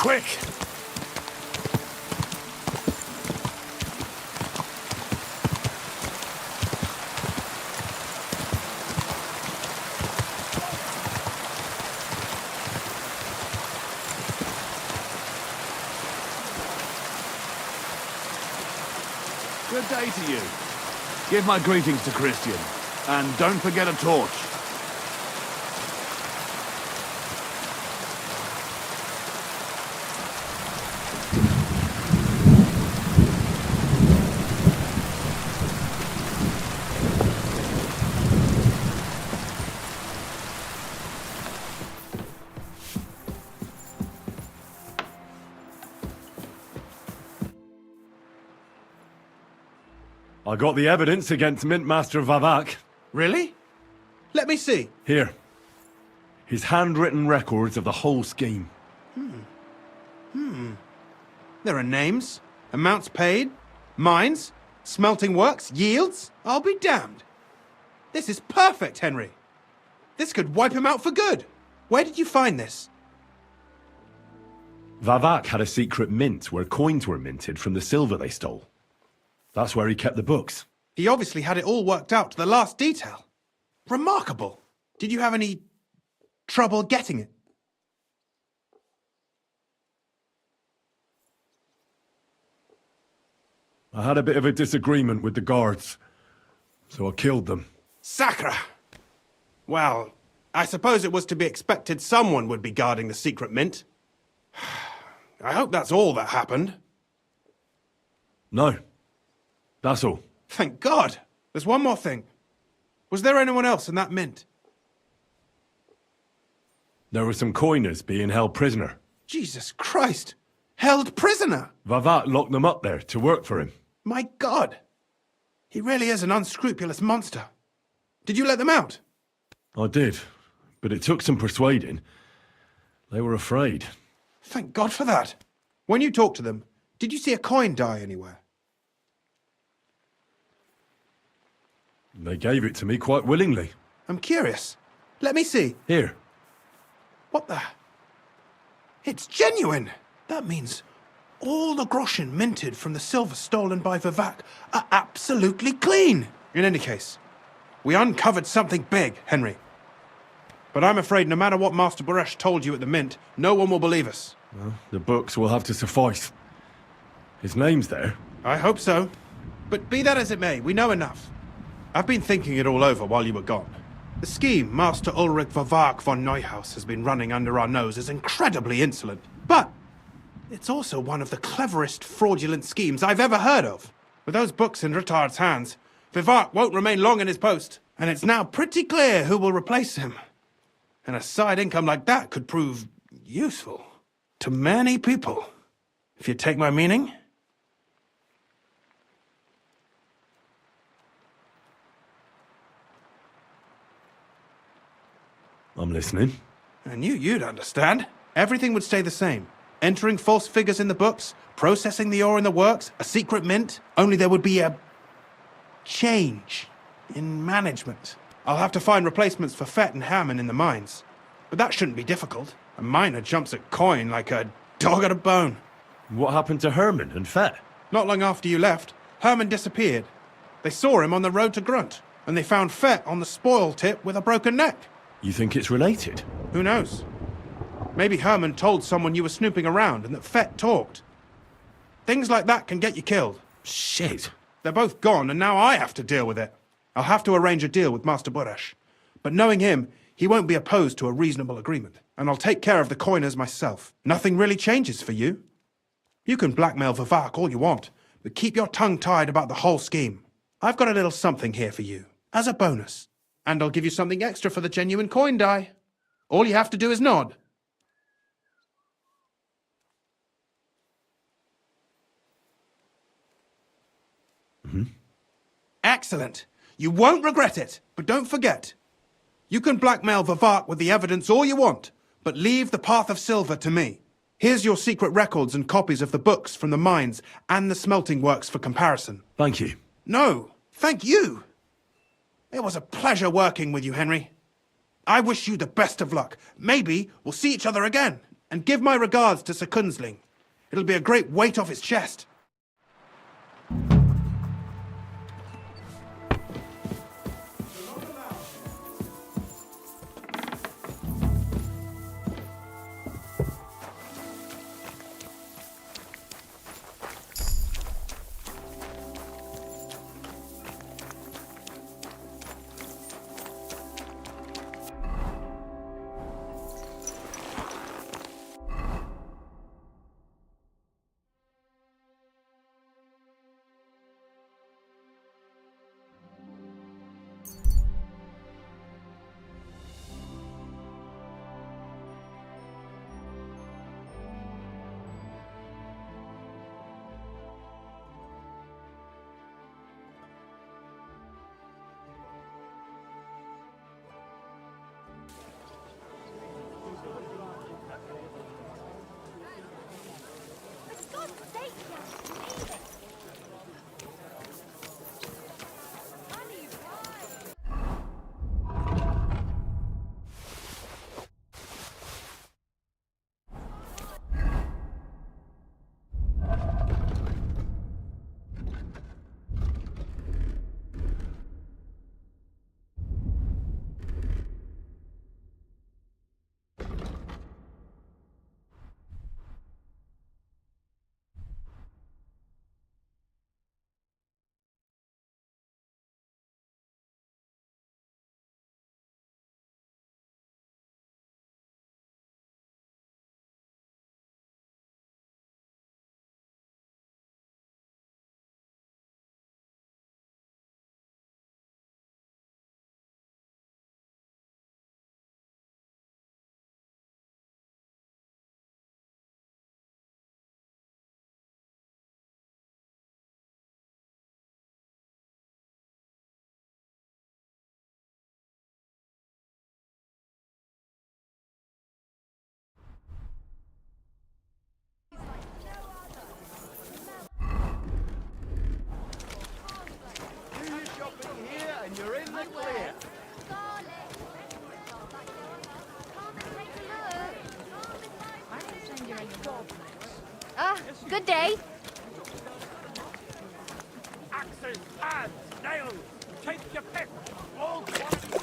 Quick! Good day to you. Give my greetings to Christian. And don't forget a torch. I got the evidence against Mint Master Vavak. Really? Let me see. Here. His handwritten records of the whole scheme. There are names, amounts paid, mines, smelting works, yields. I'll be damned. This is perfect, Henry. This could wipe him out for good. Where did you find this? Vavak had a secret mint where coins were minted from the silver they stole. That's where he kept the books. He obviously had it all worked out to the last detail. Remarkable. Did you have any trouble getting it? I had a bit of a disagreement with the guards, so I killed them. Sacre! Well, I suppose it was to be expected someone would be guarding the secret mint. I hope that's all that happened. No. That's all. Thank God! There's one more thing. Was there anyone else in that mint? There were some coiners being held prisoner. Jesus Christ! Held prisoner! Vavak locked them up there to work for him. My God! He really is an unscrupulous monster. Did you let them out? I did, but it took some persuading. They were afraid. Thank God for that. When you talked to them, did you see a coin die anywhere? They gave it to me quite willingly. I'm curious. Let me see. Here. What the? It's genuine! That means all the groschen minted from the silver stolen by Vavak are absolutely clean! In any case, we uncovered something big, Henry. But I'm afraid no matter what Master Buresh told you at the mint, no one will believe us. Well, the books will have to suffice. His name's there. I hope so. But be that as it may, we know enough. I've been thinking it all over while you were gone. The scheme Master Ulrich Vavak von Neuhaus has been running under our nose is incredibly insolent. But it's also one of the cleverest fraudulent schemes I've ever heard of. With those books in Rittard's hands, Vivart won't remain long in his post, and it's now pretty clear who will replace him. And a side income like that could prove useful to many people, if you take my meaning. I'm listening. I knew you'd understand. Everything would stay the same. Entering false figures in the books, processing the ore in the works, a secret mint, only there would be a change in management. I'll have to find replacements for Fett and Hammond in the mines. But that shouldn't be difficult. A miner jumps at coin like a dog at a bone. What happened to Herman and Fett? Not long after you left, Herman disappeared. They saw him on the road to Grunt, and they found Fett on the spoil tip with a broken neck. You think it's related? Who knows? Maybe Herman told someone you were snooping around and that Fett talked. Things like that can get you killed. Shit. They're both gone, and now I have to deal with it. I'll have to arrange a deal with Master Buresh. But knowing him, he won't be opposed to a reasonable agreement. And I'll take care of the coiners myself. Nothing really changes for you. You can blackmail Vavak all you want, but keep your tongue tied about the whole scheme. I've got a little something here for you, as a bonus. And I'll give you something extra for the genuine coin die. All you have to do is nod. Excellent. You won't regret it, but don't forget. You can blackmail Vavak with the evidence all you want, but leave the Path of Silver to me. Here's your secret records and copies of the books from the mines and the smelting works for comparison. Thank you. No, thank you. It was a pleasure working with you, Henry. I wish you the best of luck. Maybe we'll see each other again. And give my regards to Sir Kunzling. It'll be a great weight off his chest. Good day. Axes, pads, nails, take your pick. All quality.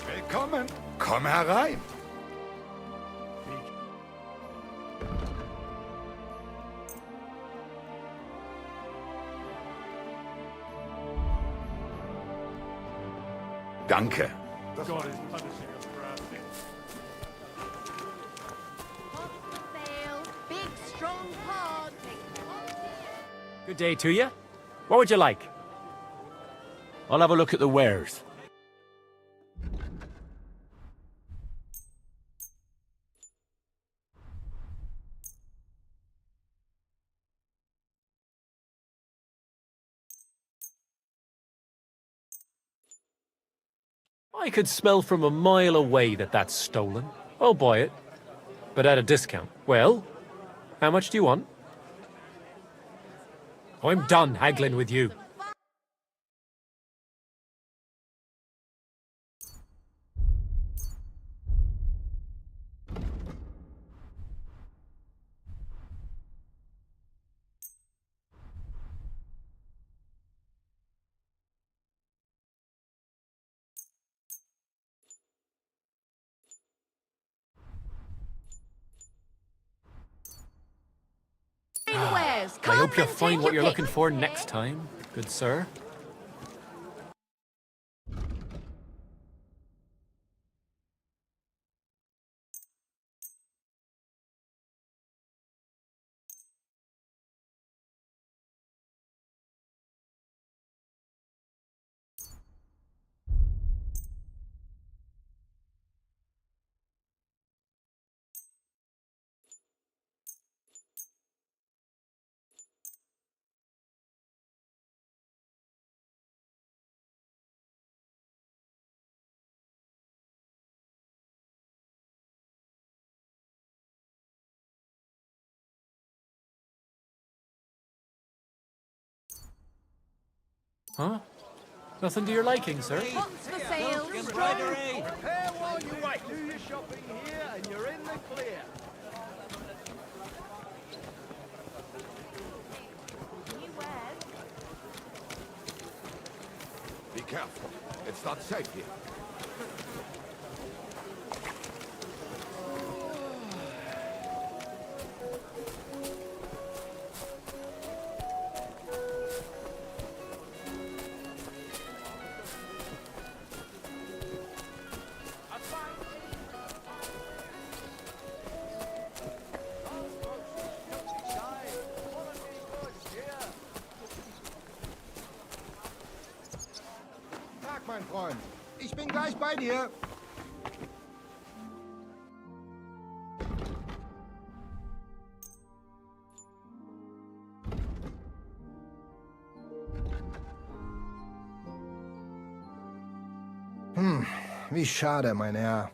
Willkommen. Komm herein. Danke. God is punishing us for our sins. Big, strong pod. Good day to you. What would you like? I'll have a look at the wares. I could smell from a mile away that that's stolen. I'll buy it, but at a discount. Well, how much do you want? I'm done haggling with you. Wares. I hope you'll find what you're looking for next time, good sir. Huh? Nothing to your liking, sir? What's for sale? Prepare while you wait. Do your shopping here and you're in the clear. Be careful. It's not safe here. Tag, mein Freund. Ich bin gleich bei dir. Wie schade, mein Herr.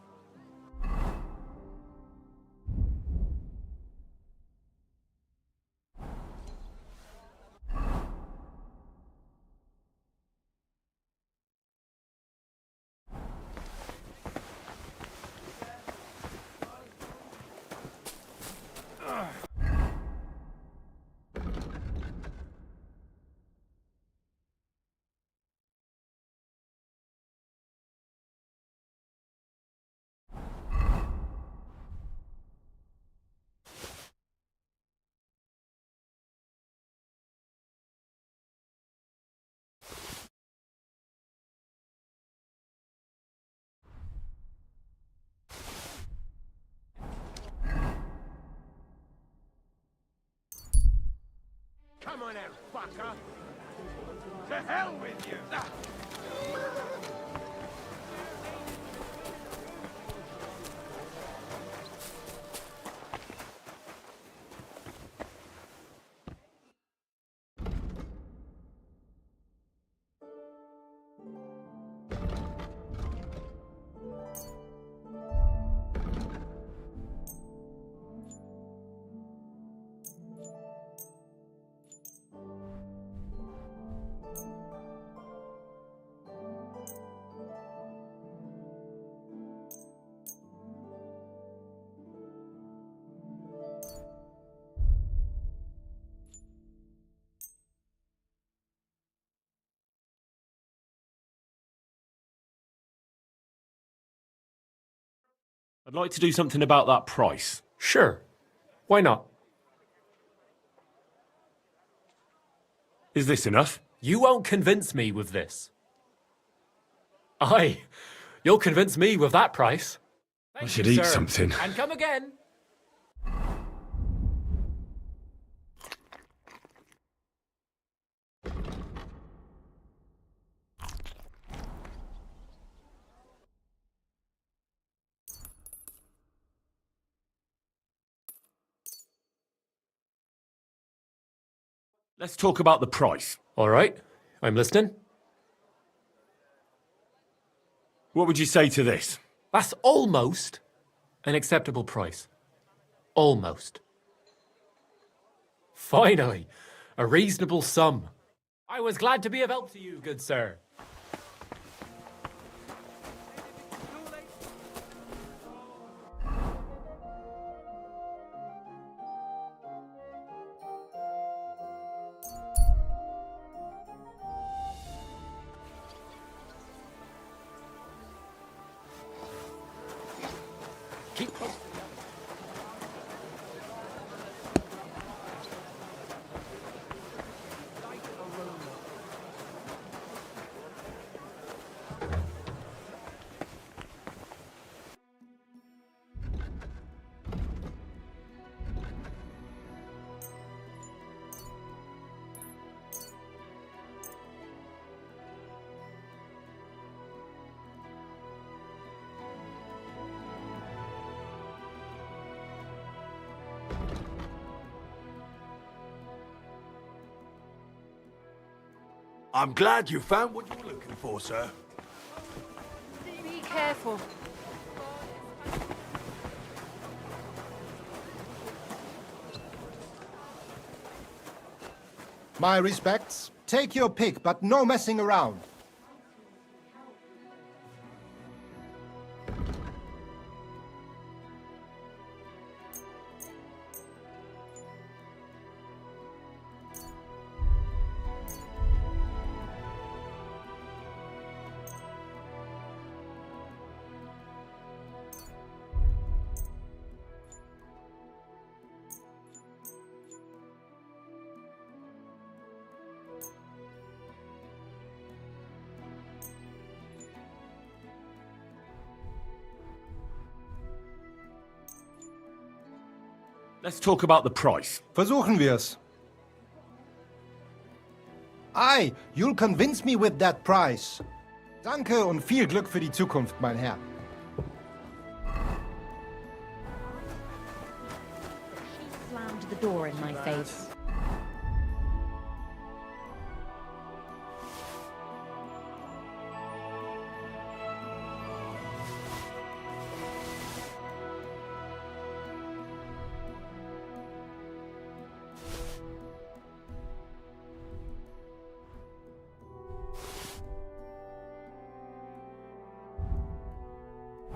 Come on out, fucker! To hell with you! I'd like to do something about that price. Sure. Why not? Is this enough? You won't convince me with this. Aye, you'll convince me with that price. I should eat something. And come again. Let's talk about the price. All right, I'm listening. What would you say to this? That's almost an acceptable price. Almost. Finally, a reasonable sum. I was glad to be of help to you, good sir. Keep close. I'm glad you found what you were looking for, sir. Be careful. My respects. Take your pick, but no messing around. Let's talk about the price. Versuchen wir's. Aye, you'll convince me with that price. Danke und viel Glück für die Zukunft, mein Herr. She slammed the door in my face.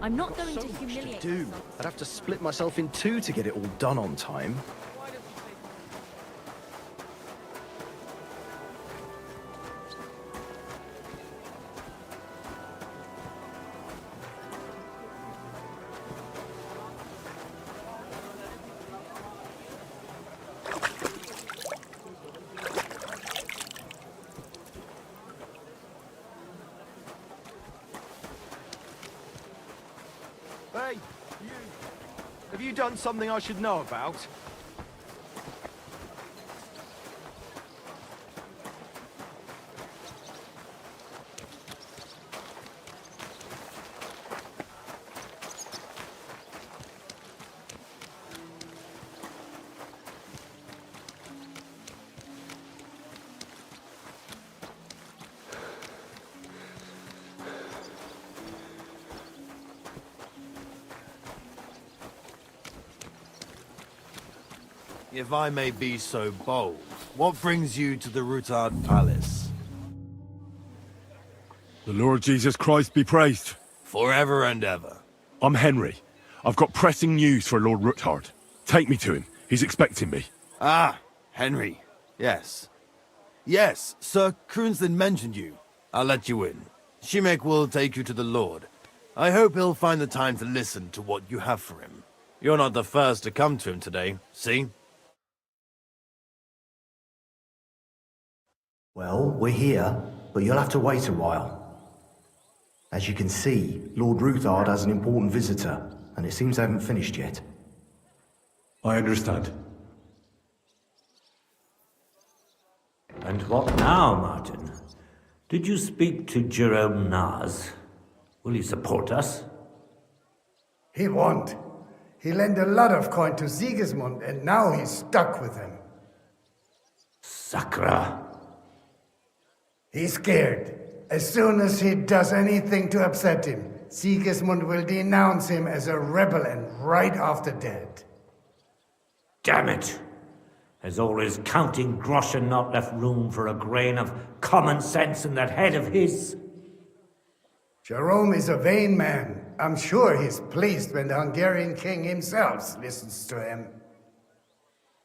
I'm not going to humiliate Do. myself. I'd have to split myself in two to get it all done on time. Hey, you. Have you done something I should know about? If I may be so bold, what brings you to the Rutard Palace? The Lord Jesus Christ be praised. Forever and ever. I'm Henry. I've got pressing news for Lord Rutard. Take me to him. He's expecting me. Ah, Henry. Yes. Yes, Sir Crunston mentioned you. I'll let you in. Shimek will take you to the Lord. I hope he'll find the time to listen to what you have for him. You're not the first to come to him today, see? Well, we're here, but you'll have to wait a while. As you can see, Lord Ruthard has an important visitor, and it seems they haven't finished yet. I understand. And what now, Martin? Did you speak to Jerome Naz? Will he support us? He won't. He lent a lot of coin to Sigismund, and now he's stuck with him. Sacra. He's scared. As soon as he does anything to upset him, Sigismund will denounce him as a rebel and right off the dead. Damn it! Has all his counting groschen not left room for a grain of common sense in that head of his? Jerome is a vain man. I'm sure he's pleased when the Hungarian king himself listens to him.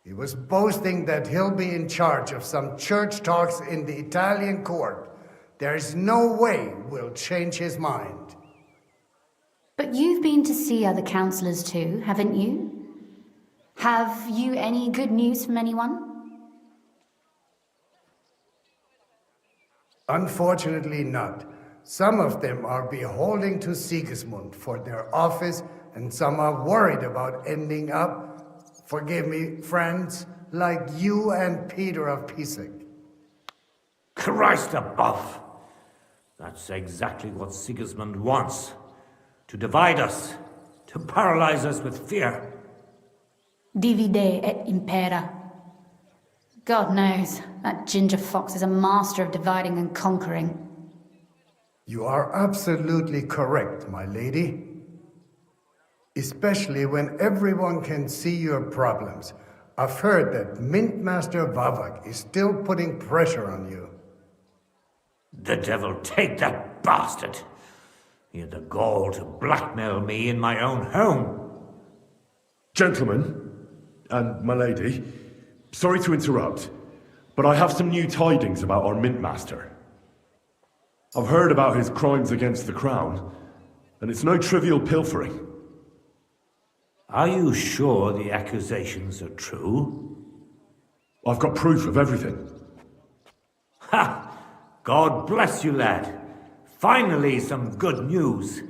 He was boasting that he'll be in charge of some church talks in the Italian court. There is no way we'll change his mind. But you've been to see other councillors too, haven't you? Have you any good news from anyone? Unfortunately not. Some of them are beholden to Sigismund for their office, and some are worried about ending up, forgive me, friends, like you and Peter of Pisek. Christ above! That's exactly what Sigismund wants. To divide us. To paralyze us with fear. Divide et impera. God knows, that ginger fox is a master of dividing and conquering. You are absolutely correct, my lady. Especially when everyone can see your problems. I've heard that Mint Master Vavak is still putting pressure on you. The devil take that bastard! He had the gall to blackmail me in my own home. Gentlemen, and my lady, sorry to interrupt, but I have some new tidings about our mint master. I've heard about his crimes against the crown, and it's no trivial pilfering. Are you sure the accusations are true? I've got proof of everything. Ha! God bless you, lad. Finally, some good news.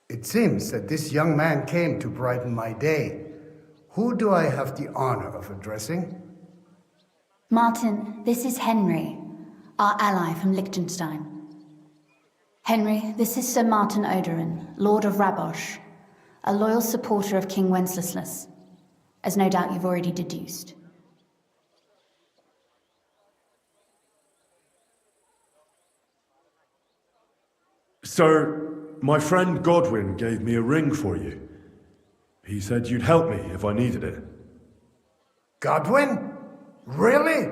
It seems that this young man came to brighten my day. Who do I have the honor of addressing? Martin, this is Henry, our ally from Liechtenstein. Henry, this is Sir Martin Odoran, Lord of Rabosh, a loyal supporter of King Wenceslas, as no doubt you've already deduced. Sir, my friend Godwin gave me a ring for you. He said you'd help me if I needed it. Godwin? Really?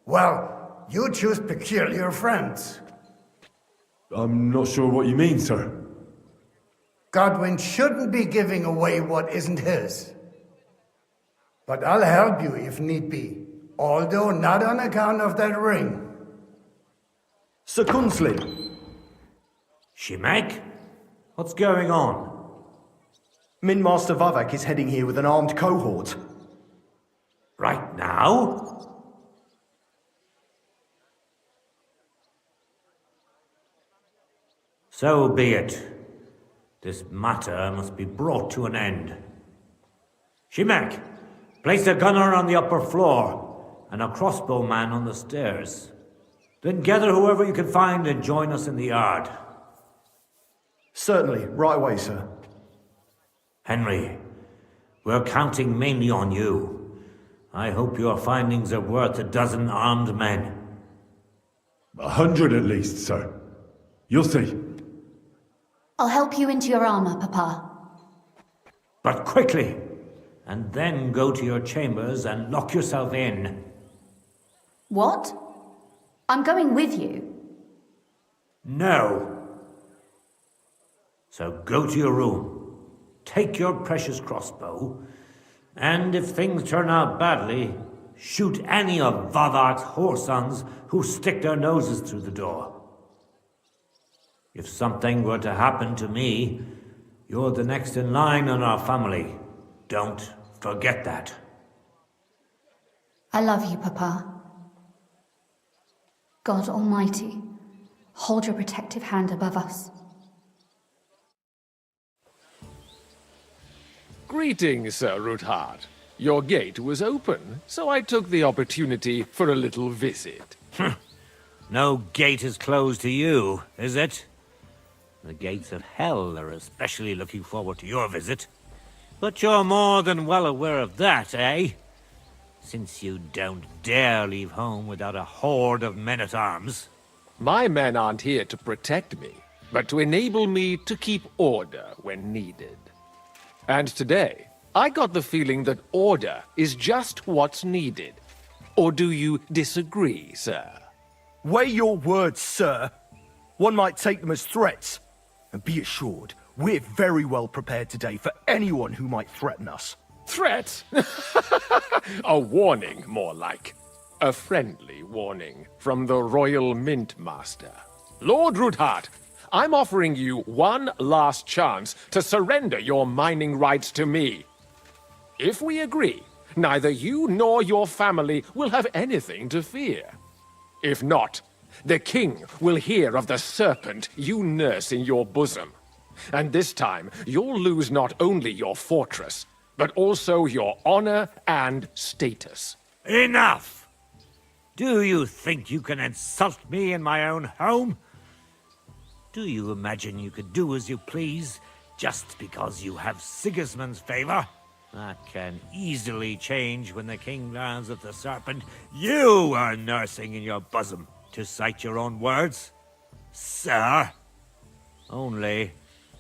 Well, you choose peculiar friends. I'm not sure what you mean, sir. Godwin shouldn't be giving away what isn't his. But I'll help you if need be, although not on account of that ring. Sir Kunslin. Shimek? What's going on? Min Master Vavak is heading here with an armed cohort. Right now? So be it. This matter must be brought to an end. Shimek, place a gunner on the upper floor and a crossbowman on the stairs. Then gather whoever you can find and join us in the yard. Certainly, right away, sir. Henry, we're counting mainly on you. I hope your findings are worth 12 armed men. 100 at least, sir. You'll see. I'll help you into your armor, Papa. But quickly, and then go to your chambers and lock yourself in. What? I'm going with you. No. So go to your room, take your precious crossbow, and if things turn out badly, shoot any of Vavak's whoresons who stick their noses through the door. If something were to happen to me, you're the next in line in our family. Don't forget that. I love you, Papa. God Almighty, hold your protective hand above us. Greetings, Sir Ruthard. Your gate was open, so I took the opportunity for a little visit. No gate is closed to you, is it? The gates of hell are especially looking forward to your visit. But you're more than well aware of that, eh? Since you don't dare leave home without a horde of men-at-arms. My men aren't here to protect me, but to enable me to keep order when needed. And today, I got the feeling that order is just what's needed. Or do you disagree, sir? Weigh your words, sir. One might take them as threats. And be assured, we're very well prepared today for anyone who might threaten us. Threat? A warning, more like. A friendly warning from the Royal Mint Master. Lord Ruthard, I'm offering you one last chance to surrender your mining rights to me. If we agree, neither you nor your family will have anything to fear. If not, the king will hear of the serpent you nurse in your bosom. And this time, you'll lose not only your fortress, but also your honor and status. Enough! Do you think you can insult me in my own home? Do you imagine you could do as you please, just because you have Sigismund's favor? That can easily change when the king learns of the serpent you are nursing in your bosom, to cite your own words. Sir, only,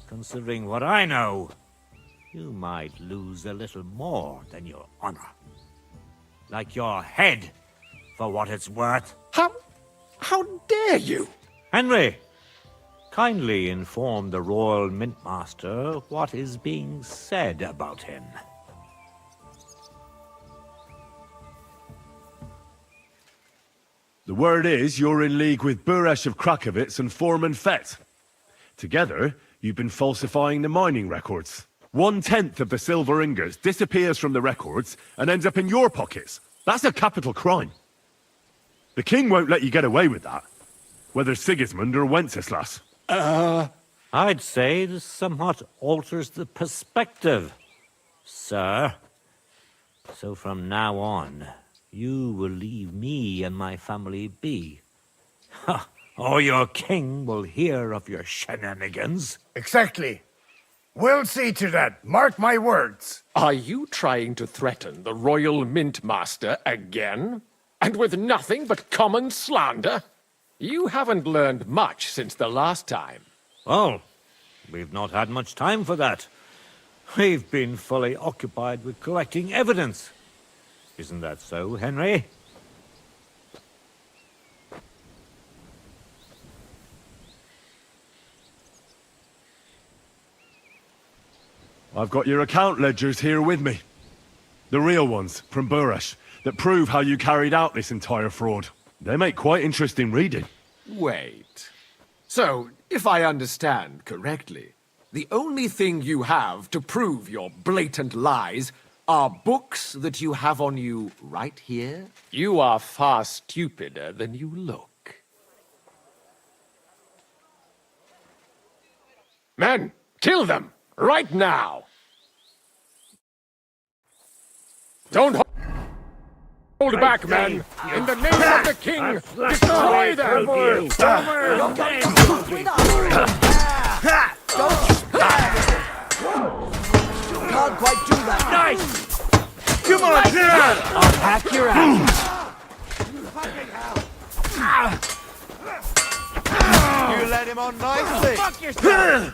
considering what I know, you might lose a little more than your honor. Like your head, for what it's worth. How dare you? Henry, kindly inform the Royal Mintmaster what is being said about him. The word is you're in league with Buresh of Krakowitz and Foreman Fett. Together, you've been falsifying the mining records. 1/10 of the silver ingots disappears from the records and ends up in your pockets. That's a capital crime. The king won't let you get away with that, whether Sigismund or Wenceslas. I'd say this somewhat alters the perspective, sir. So from now on, you will leave me and my family be. Or your king will hear of your shenanigans. Exactly. We'll see to that. Mark my words. Are you trying to threaten the Royal Mintmaster again? And with nothing but common slander? You haven't learned much since the last time. Well, we've not had much time for that. We've been fully occupied with collecting evidence. Isn't that so, Henry? I've got your account ledgers here with me. The real ones, from Buresh, that prove how you carried out this entire fraud. They make quite interesting reading. Wait. So, if I understand correctly, the only thing you have to prove your blatant lies are books that you have on you right here? You are far stupider than you look. Men, kill them! Right now! Don't hold back, men! In the name of the king, destroy them! Can't quite do that. Nice! Come on, Dad! I'll hack your ass. You let him on nicely. Fuck yourself!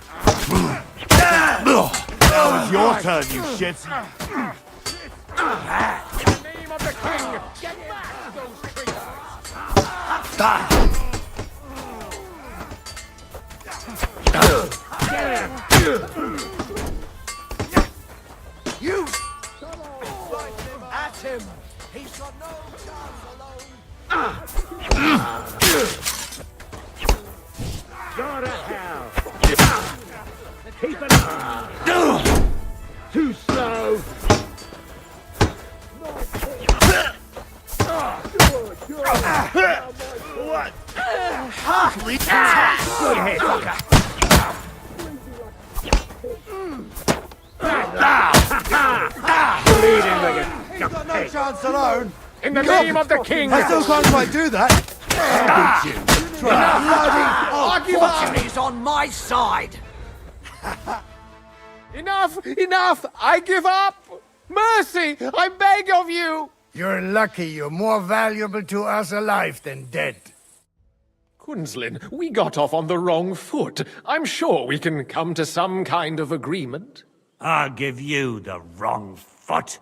Now it's your turn, you shit. In the name of the king, get back those You at him. He's got no chance alone. Go to hell. Keep it up. Too slow. What? Hardly Bleeding like a He's got no chance alone. In the name of the king! I still can't quite do that. Fortune's on my side. Enough! Enough! I give up! Mercy! I beg of you! You're lucky you're more valuable to us alive than dead. Kunslin, we got off on the wrong foot. I'm sure we can come to some kind of agreement. I'll give you the wrong foot.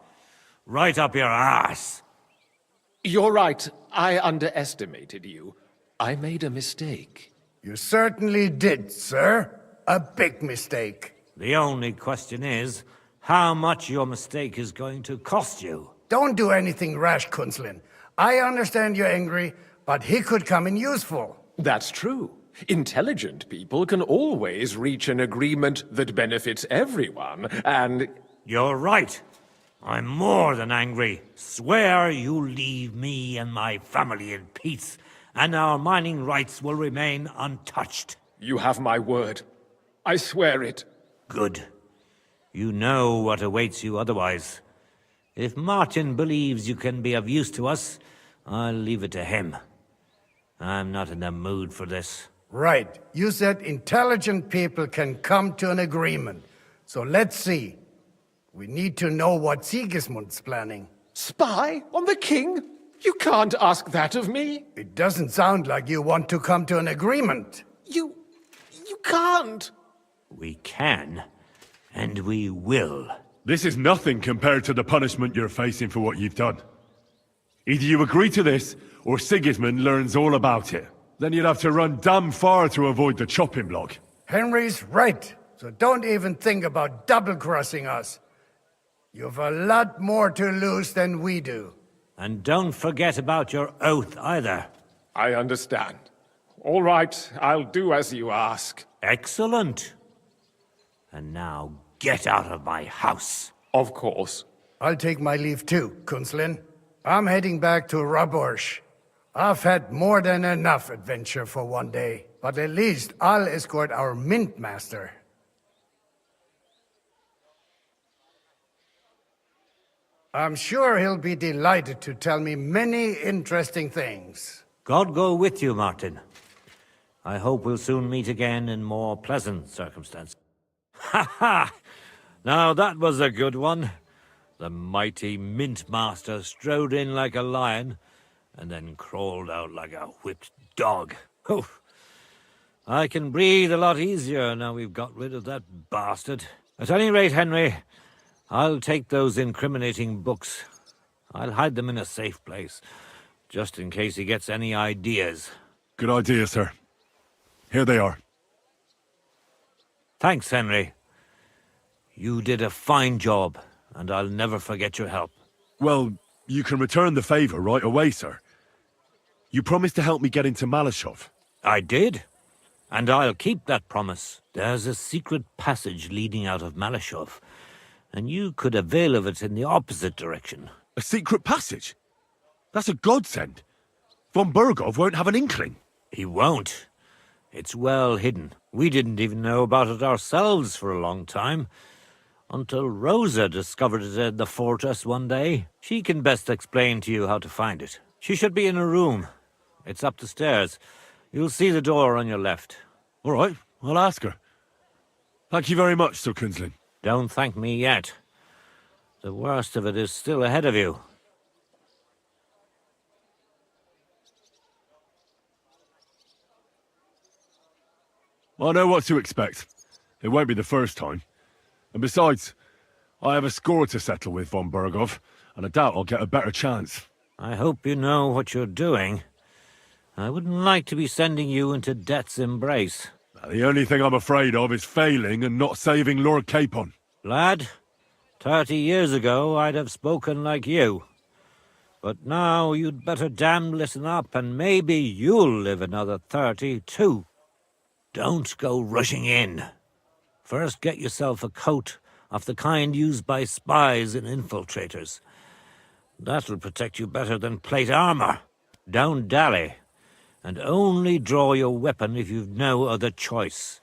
Right up your ass. You're right. I underestimated you. I made a mistake. You certainly did, sir. A big mistake. The only question is, how much your mistake is going to cost you. Don't do anything rash, Kunslin. I understand you're angry, but he could come in useful. That's true. Intelligent people can always reach an agreement that benefits everyone, and... You're right. I'm more than angry. Swear you leave me and my family in peace, and our mining rights will remain untouched. You have my word. I swear it. Good. You know what awaits you otherwise. If Martin believes you can be of use to us, I'll leave it to him. I'm not in the mood for this. Right. You said intelligent people can come to an agreement. So let's see. We need to know what Sigismund's planning. Spy on the king? You can't ask that of me. It doesn't sound like you want to come to an agreement. You can't. We can, and we will. This is nothing compared to the punishment you're facing for what you've done. Either you agree to this, or Sigismund learns all about it. Then you'd have to run damn far to avoid the chopping block. Henry's right, so don't even think about double-crossing us. You've a lot more to lose than we do. And don't forget about your oath either. I understand. All right, I'll do as you ask. Excellent. And now get out of my house. Of course. I'll take my leave too, Kunslin. I'm heading back to Raborsh. I've had more than enough adventure for one day, but at least I'll escort our Mint Master. I'm sure he'll be delighted to tell me many interesting things. God go with you, Martin. I hope we'll soon meet again in more pleasant circumstances. Ha ha! Now that was a good one. The mighty Mint Master strode in like a lion, and then crawled out like a whipped dog. Oof. I can breathe a lot easier now we've got rid of that bastard. At any rate, Henry, I'll take those incriminating books. I'll hide them in a safe place, just in case he gets any ideas. Good idea, sir. Here they are. Thanks, Henry. You did a fine job, and I'll never forget your help. Well, you can return the favor right away, sir. You promised to help me get into Malashov. I did, and I'll keep that promise. There's a secret passage leading out of Malashov, and you could avail of it in the opposite direction. A secret passage? That's a godsend. Von Burgov won't have an inkling. He won't. It's well hidden. We didn't even know about it ourselves for a long time, until Rosa discovered it in the fortress one day. She can best explain to you how to find it. She should be in a room. It's up the stairs. You'll see the door on your left. All right, I'll ask her. Thank you very much, Sir Kunslin. Don't thank me yet. The worst of it is still ahead of you. I know what to expect. It won't be the first time. And besides, I have a score to settle with von Burgov, and I doubt I'll get a better chance. I hope you know what you're doing. I wouldn't like to be sending you into death's embrace. The only thing I'm afraid of is failing and not saving Lord Capon. Lad, 30 years ago I'd have spoken like you. But now you'd better damn listen up, and maybe you'll live another 30 too. Don't go rushing in. First get yourself a coat of the kind used by spies and infiltrators. That'll protect you better than plate armor. Don't dally, and only draw your weapon if you've no other choice.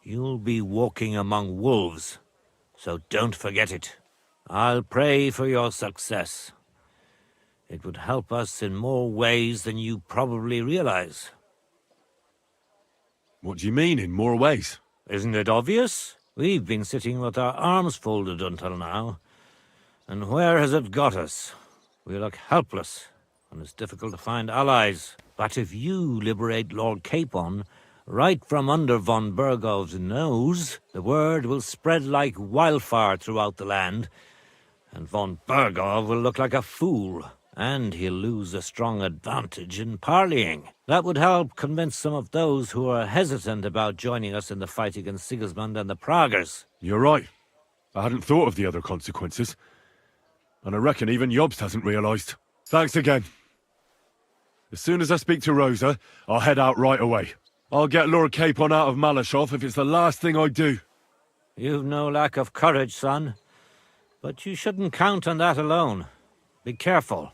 You'll be walking among wolves, so don't forget it. I'll pray for your success. It would help us in more ways than you probably realize. What do you mean, in more ways? Isn't it obvious? We've been sitting with our arms folded until now. And where has it got us? We look helpless, and it's difficult to find allies. But if you liberate Lord Capon, right from under von Burgov's nose, the word will spread like wildfire throughout the land, and von Burgov will look like a fool, and he'll lose a strong advantage in parleying. That would help convince some of those who are hesitant about joining us in the fight against Sigismund and the Praguers. You're right. I hadn't thought of the other consequences. And I reckon even Jobst hasn't realised. Thanks again. As soon as I speak to Rosa, I'll head out right away. I'll get Lord Capon out of Malashov if it's the last thing I do. You've no lack of courage, son. But you shouldn't count on that alone. Be careful.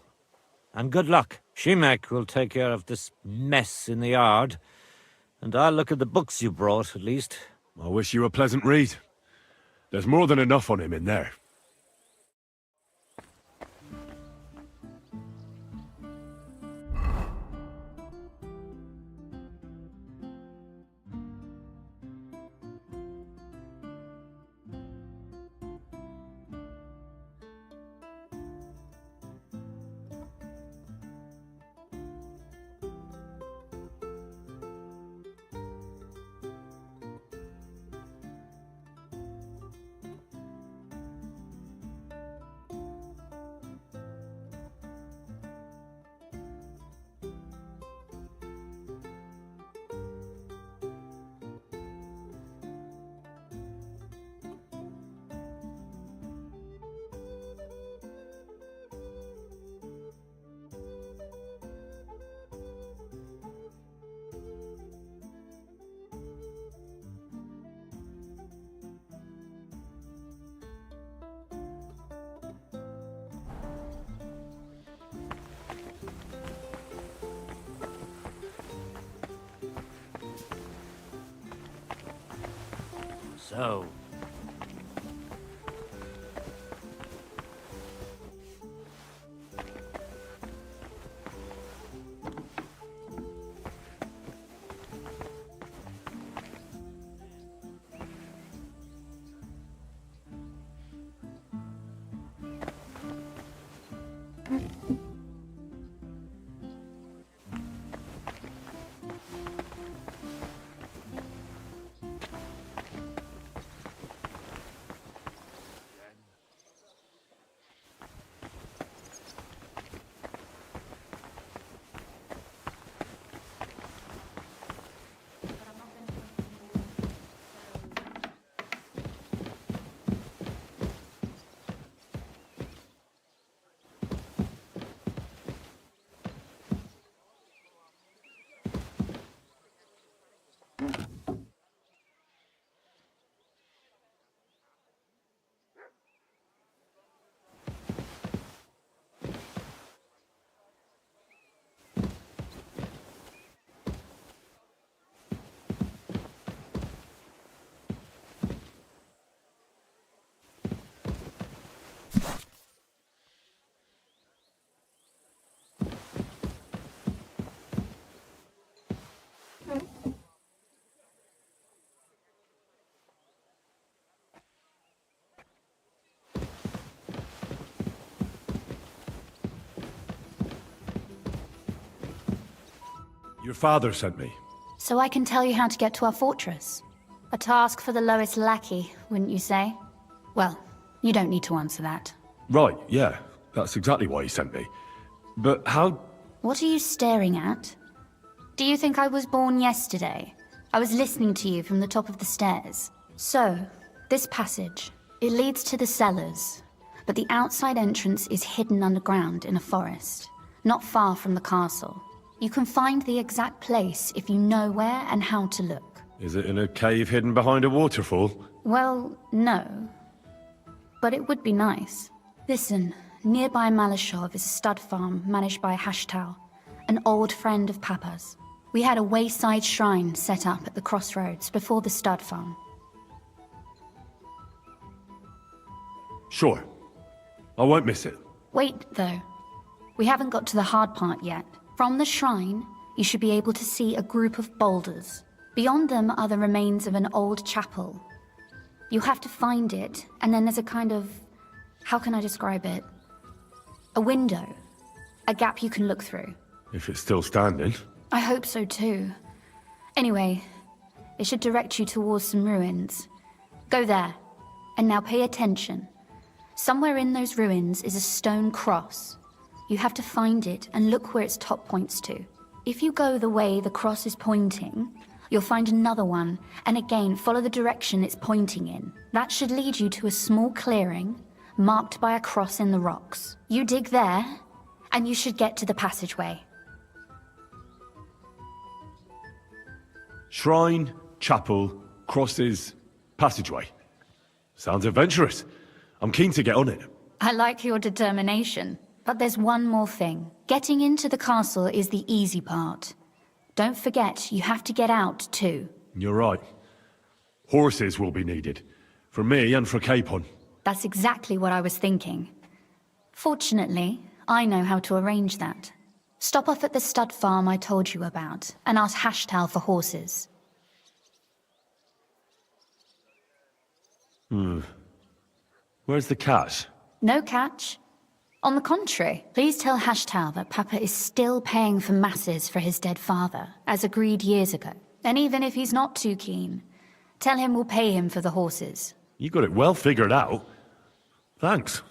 And good luck. Shimek will take care of this mess in the yard. And I'll look at the books you brought, at least. I wish you a pleasant read. There's more than enough on him in there. So, Your father sent me. So I can tell you how to get to our fortress. A task for the lowest lackey, wouldn't you say? Well, you don't need to answer that. Right, yeah. That's exactly why he sent me. But how... What are you staring at? Do you think I was born yesterday? I was listening to you from the top of the stairs. So, this passage, it leads to the cellars, but the outside entrance is hidden underground in a forest, not far from the castle. You can find the exact place if you know where and how to look. Is it in a cave hidden behind a waterfall? Well, no. But it would be nice. Listen, nearby Malashov is a stud farm managed by Hashtal, an old friend of Papa's. We had a wayside shrine set up at the crossroads before the stud farm. Sure. I won't miss it. Wait, though. We haven't got to the hard part yet. From the shrine, you should be able to see a group of boulders. Beyond them are the remains of an old chapel. You have to find it, and then there's a kind of... how can I describe it? A window. A gap you can look through. If it's still standing. I hope so too. Anyway, it should direct you towards some ruins. Go there. And now pay attention. Somewhere in those ruins is a stone cross. You have to find it and look where its top points to. If you go the way the cross is pointing, you'll find another one, and again follow the direction it's pointing in. That should lead you to a small clearing, marked by a cross in the rocks. You dig there, and you should get to the passageway. Shrine, chapel, crosses, passageway. Sounds adventurous. I'm keen to get on it. I like your determination. But there's one more thing. Getting into the castle is the easy part. Don't forget, you have to get out too. You're right. Horses will be needed. For me and for Capon. That's exactly what I was thinking. Fortunately, I know how to arrange that. Stop off at the stud farm I told you about, and ask Hashtal for horses. Where's the catch? No catch. On the contrary, please tell Hashtal that Papa is still paying for masses for his dead father, as agreed years ago. And even if he's not too keen, tell him we'll pay him for the horses. You got it well figured out. Thanks.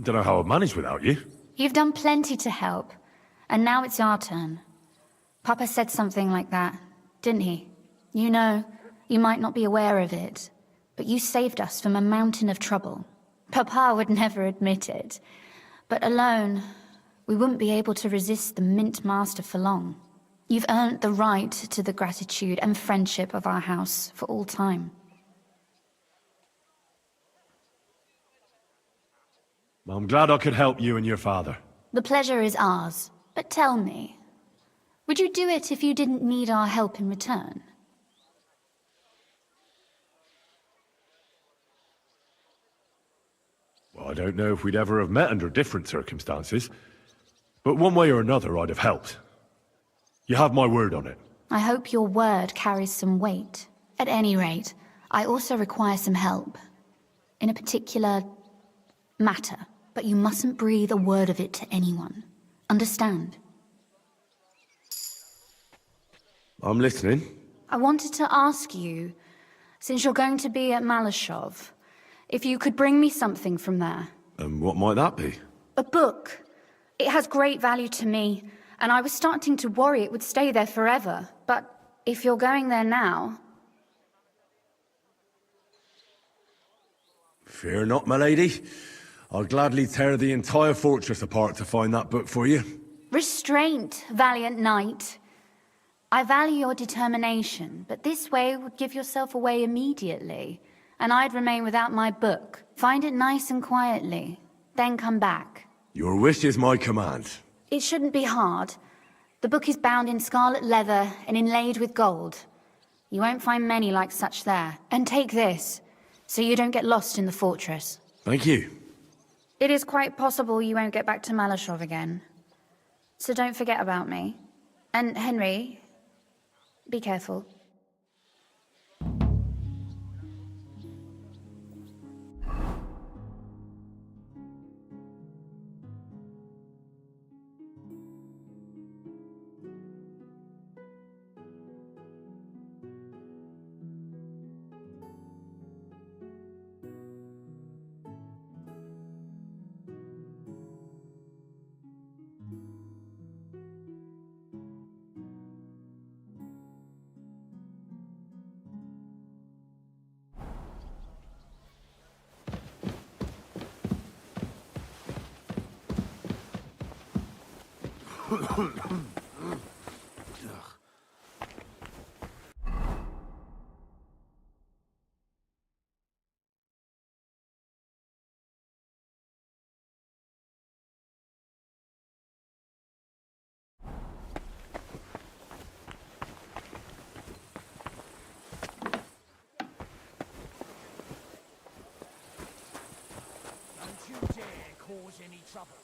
Don't know how I'd manage without you. You've done plenty to help, and now it's our turn. Papa said something like that, didn't he? You know, you might not be aware of it, but you saved us from a mountain of trouble. Papa would never admit it. But alone, we wouldn't be able to resist the Mint Master for long. You've earned the right to the gratitude and friendship of our house for all time. I'm glad I could help you and your father. The pleasure is ours. But tell me, would you do it if you didn't need our help in return? I don't know if we'd ever have met under different circumstances, but one way or another I'd have helped. You have my word on it. I hope your word carries some weight. At any rate, I also require some help. In a particular matter. But you mustn't breathe a word of it to anyone. Understand? I'm listening. I wanted to ask you, since you're going to be at Malashov, if you could bring me something from there. And what might that be? A book. It has great value to me, and I was starting to worry it would stay there forever. But if you're going there now... Fear not, my lady. I'll gladly tear the entire fortress apart to find that book for you. Restraint, valiant knight. I value your determination, but this way would give yourself away immediately, and I'd remain without my book. Find it nice and quietly, then come back. Your wish is my command. It shouldn't be hard. The book is bound in scarlet leather and inlaid with gold. You won't find many like such there. And take this, so you don't get lost in the fortress. Thank you. It is quite possible you won't get back to Malashov again. So don't forget about me. And Henry, be careful. Cause any trouble.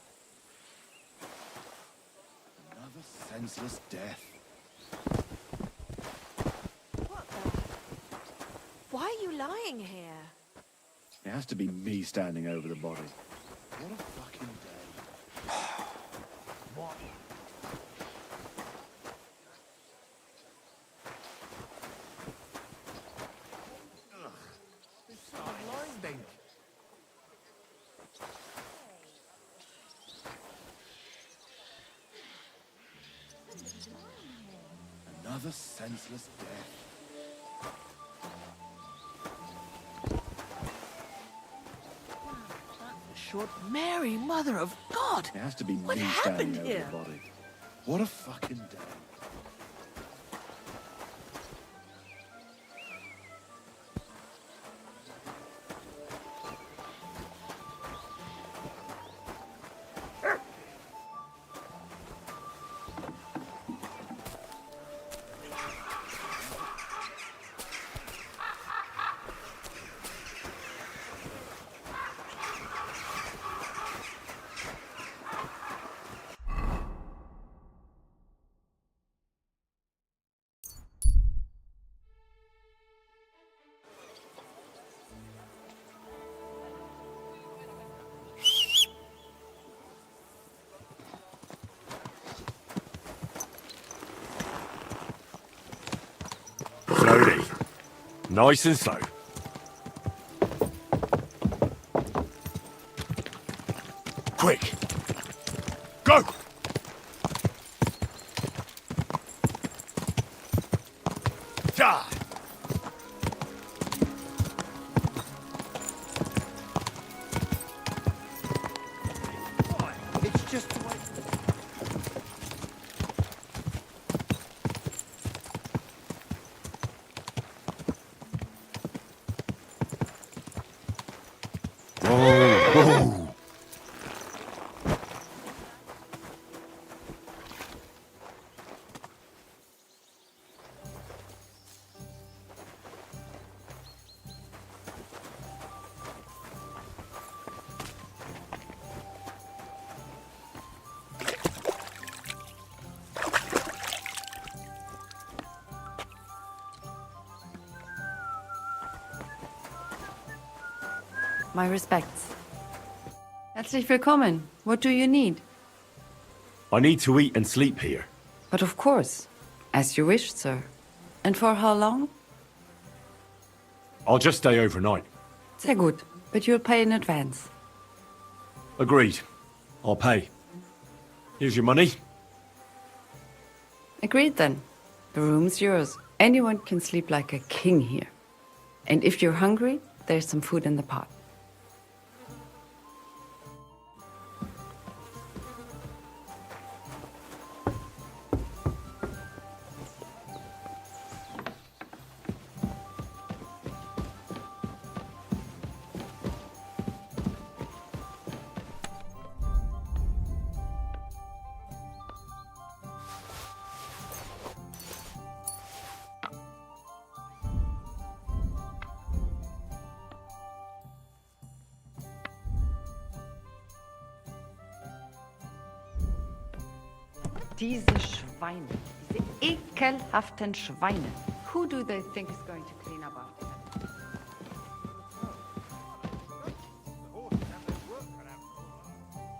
Another senseless death. What the? Why are you lying here? It has to be me standing over the body. What a fucking day. What? Ugh. This line stink. Another senseless death. Short Mary, Mother of God! It has to be What me happened standing here? over the body. What a fucking day. Slowly. Nice and slow. Quick. Go! Ja! It's just the way... Oh. My respects. Herzlich willkommen. What do you need? I need to eat and sleep here. But of course. As you wish, sir. And for how long? I'll just stay overnight. Sehr gut. But you'll pay in advance. Agreed. I'll pay. Here's your money. Agreed then. The room's yours. Anyone can sleep like a king here. And if you're hungry, there's some food in the pot. Diese Schweine, diese ekelhaften Schweine. Who do they think is going to clean up after them?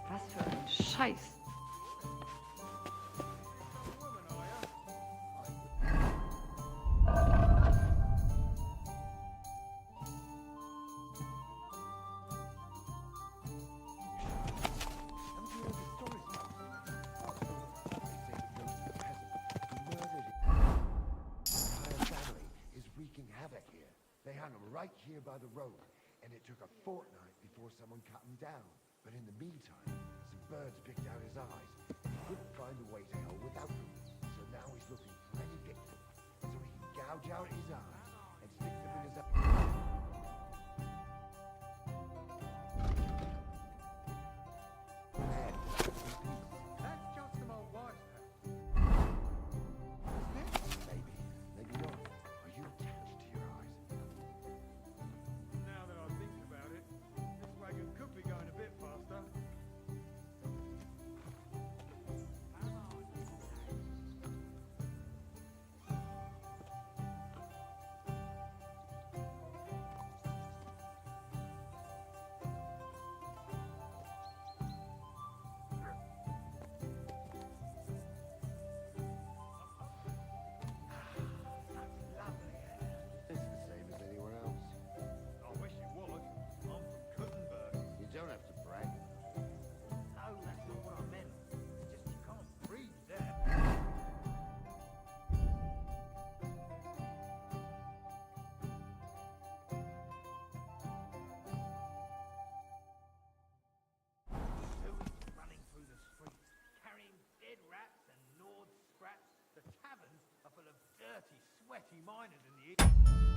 Was für ein Scheiß. They hung him right here by the road, and it took a fortnight before someone cut him down. But in the meantime, some birds picked out his eyes, and he couldn't find a way to hell without them. So now he's looking for any victim, so he can gouge out his eyes and stick them in his That's just some old wives' tale. Maybe not. Are you attached to your eyes? Now that I think about it, this wagon could be going a bit faster. It's the same as anywhere else. I wish it was. I'm from Kuttenberg. You don't have to brag. No, that's not what I meant. It's just you can't breathe there. Running through the streets, carrying dead rats and gnawed scraps. The taverns are full of dirty, sweaty miners in the evening.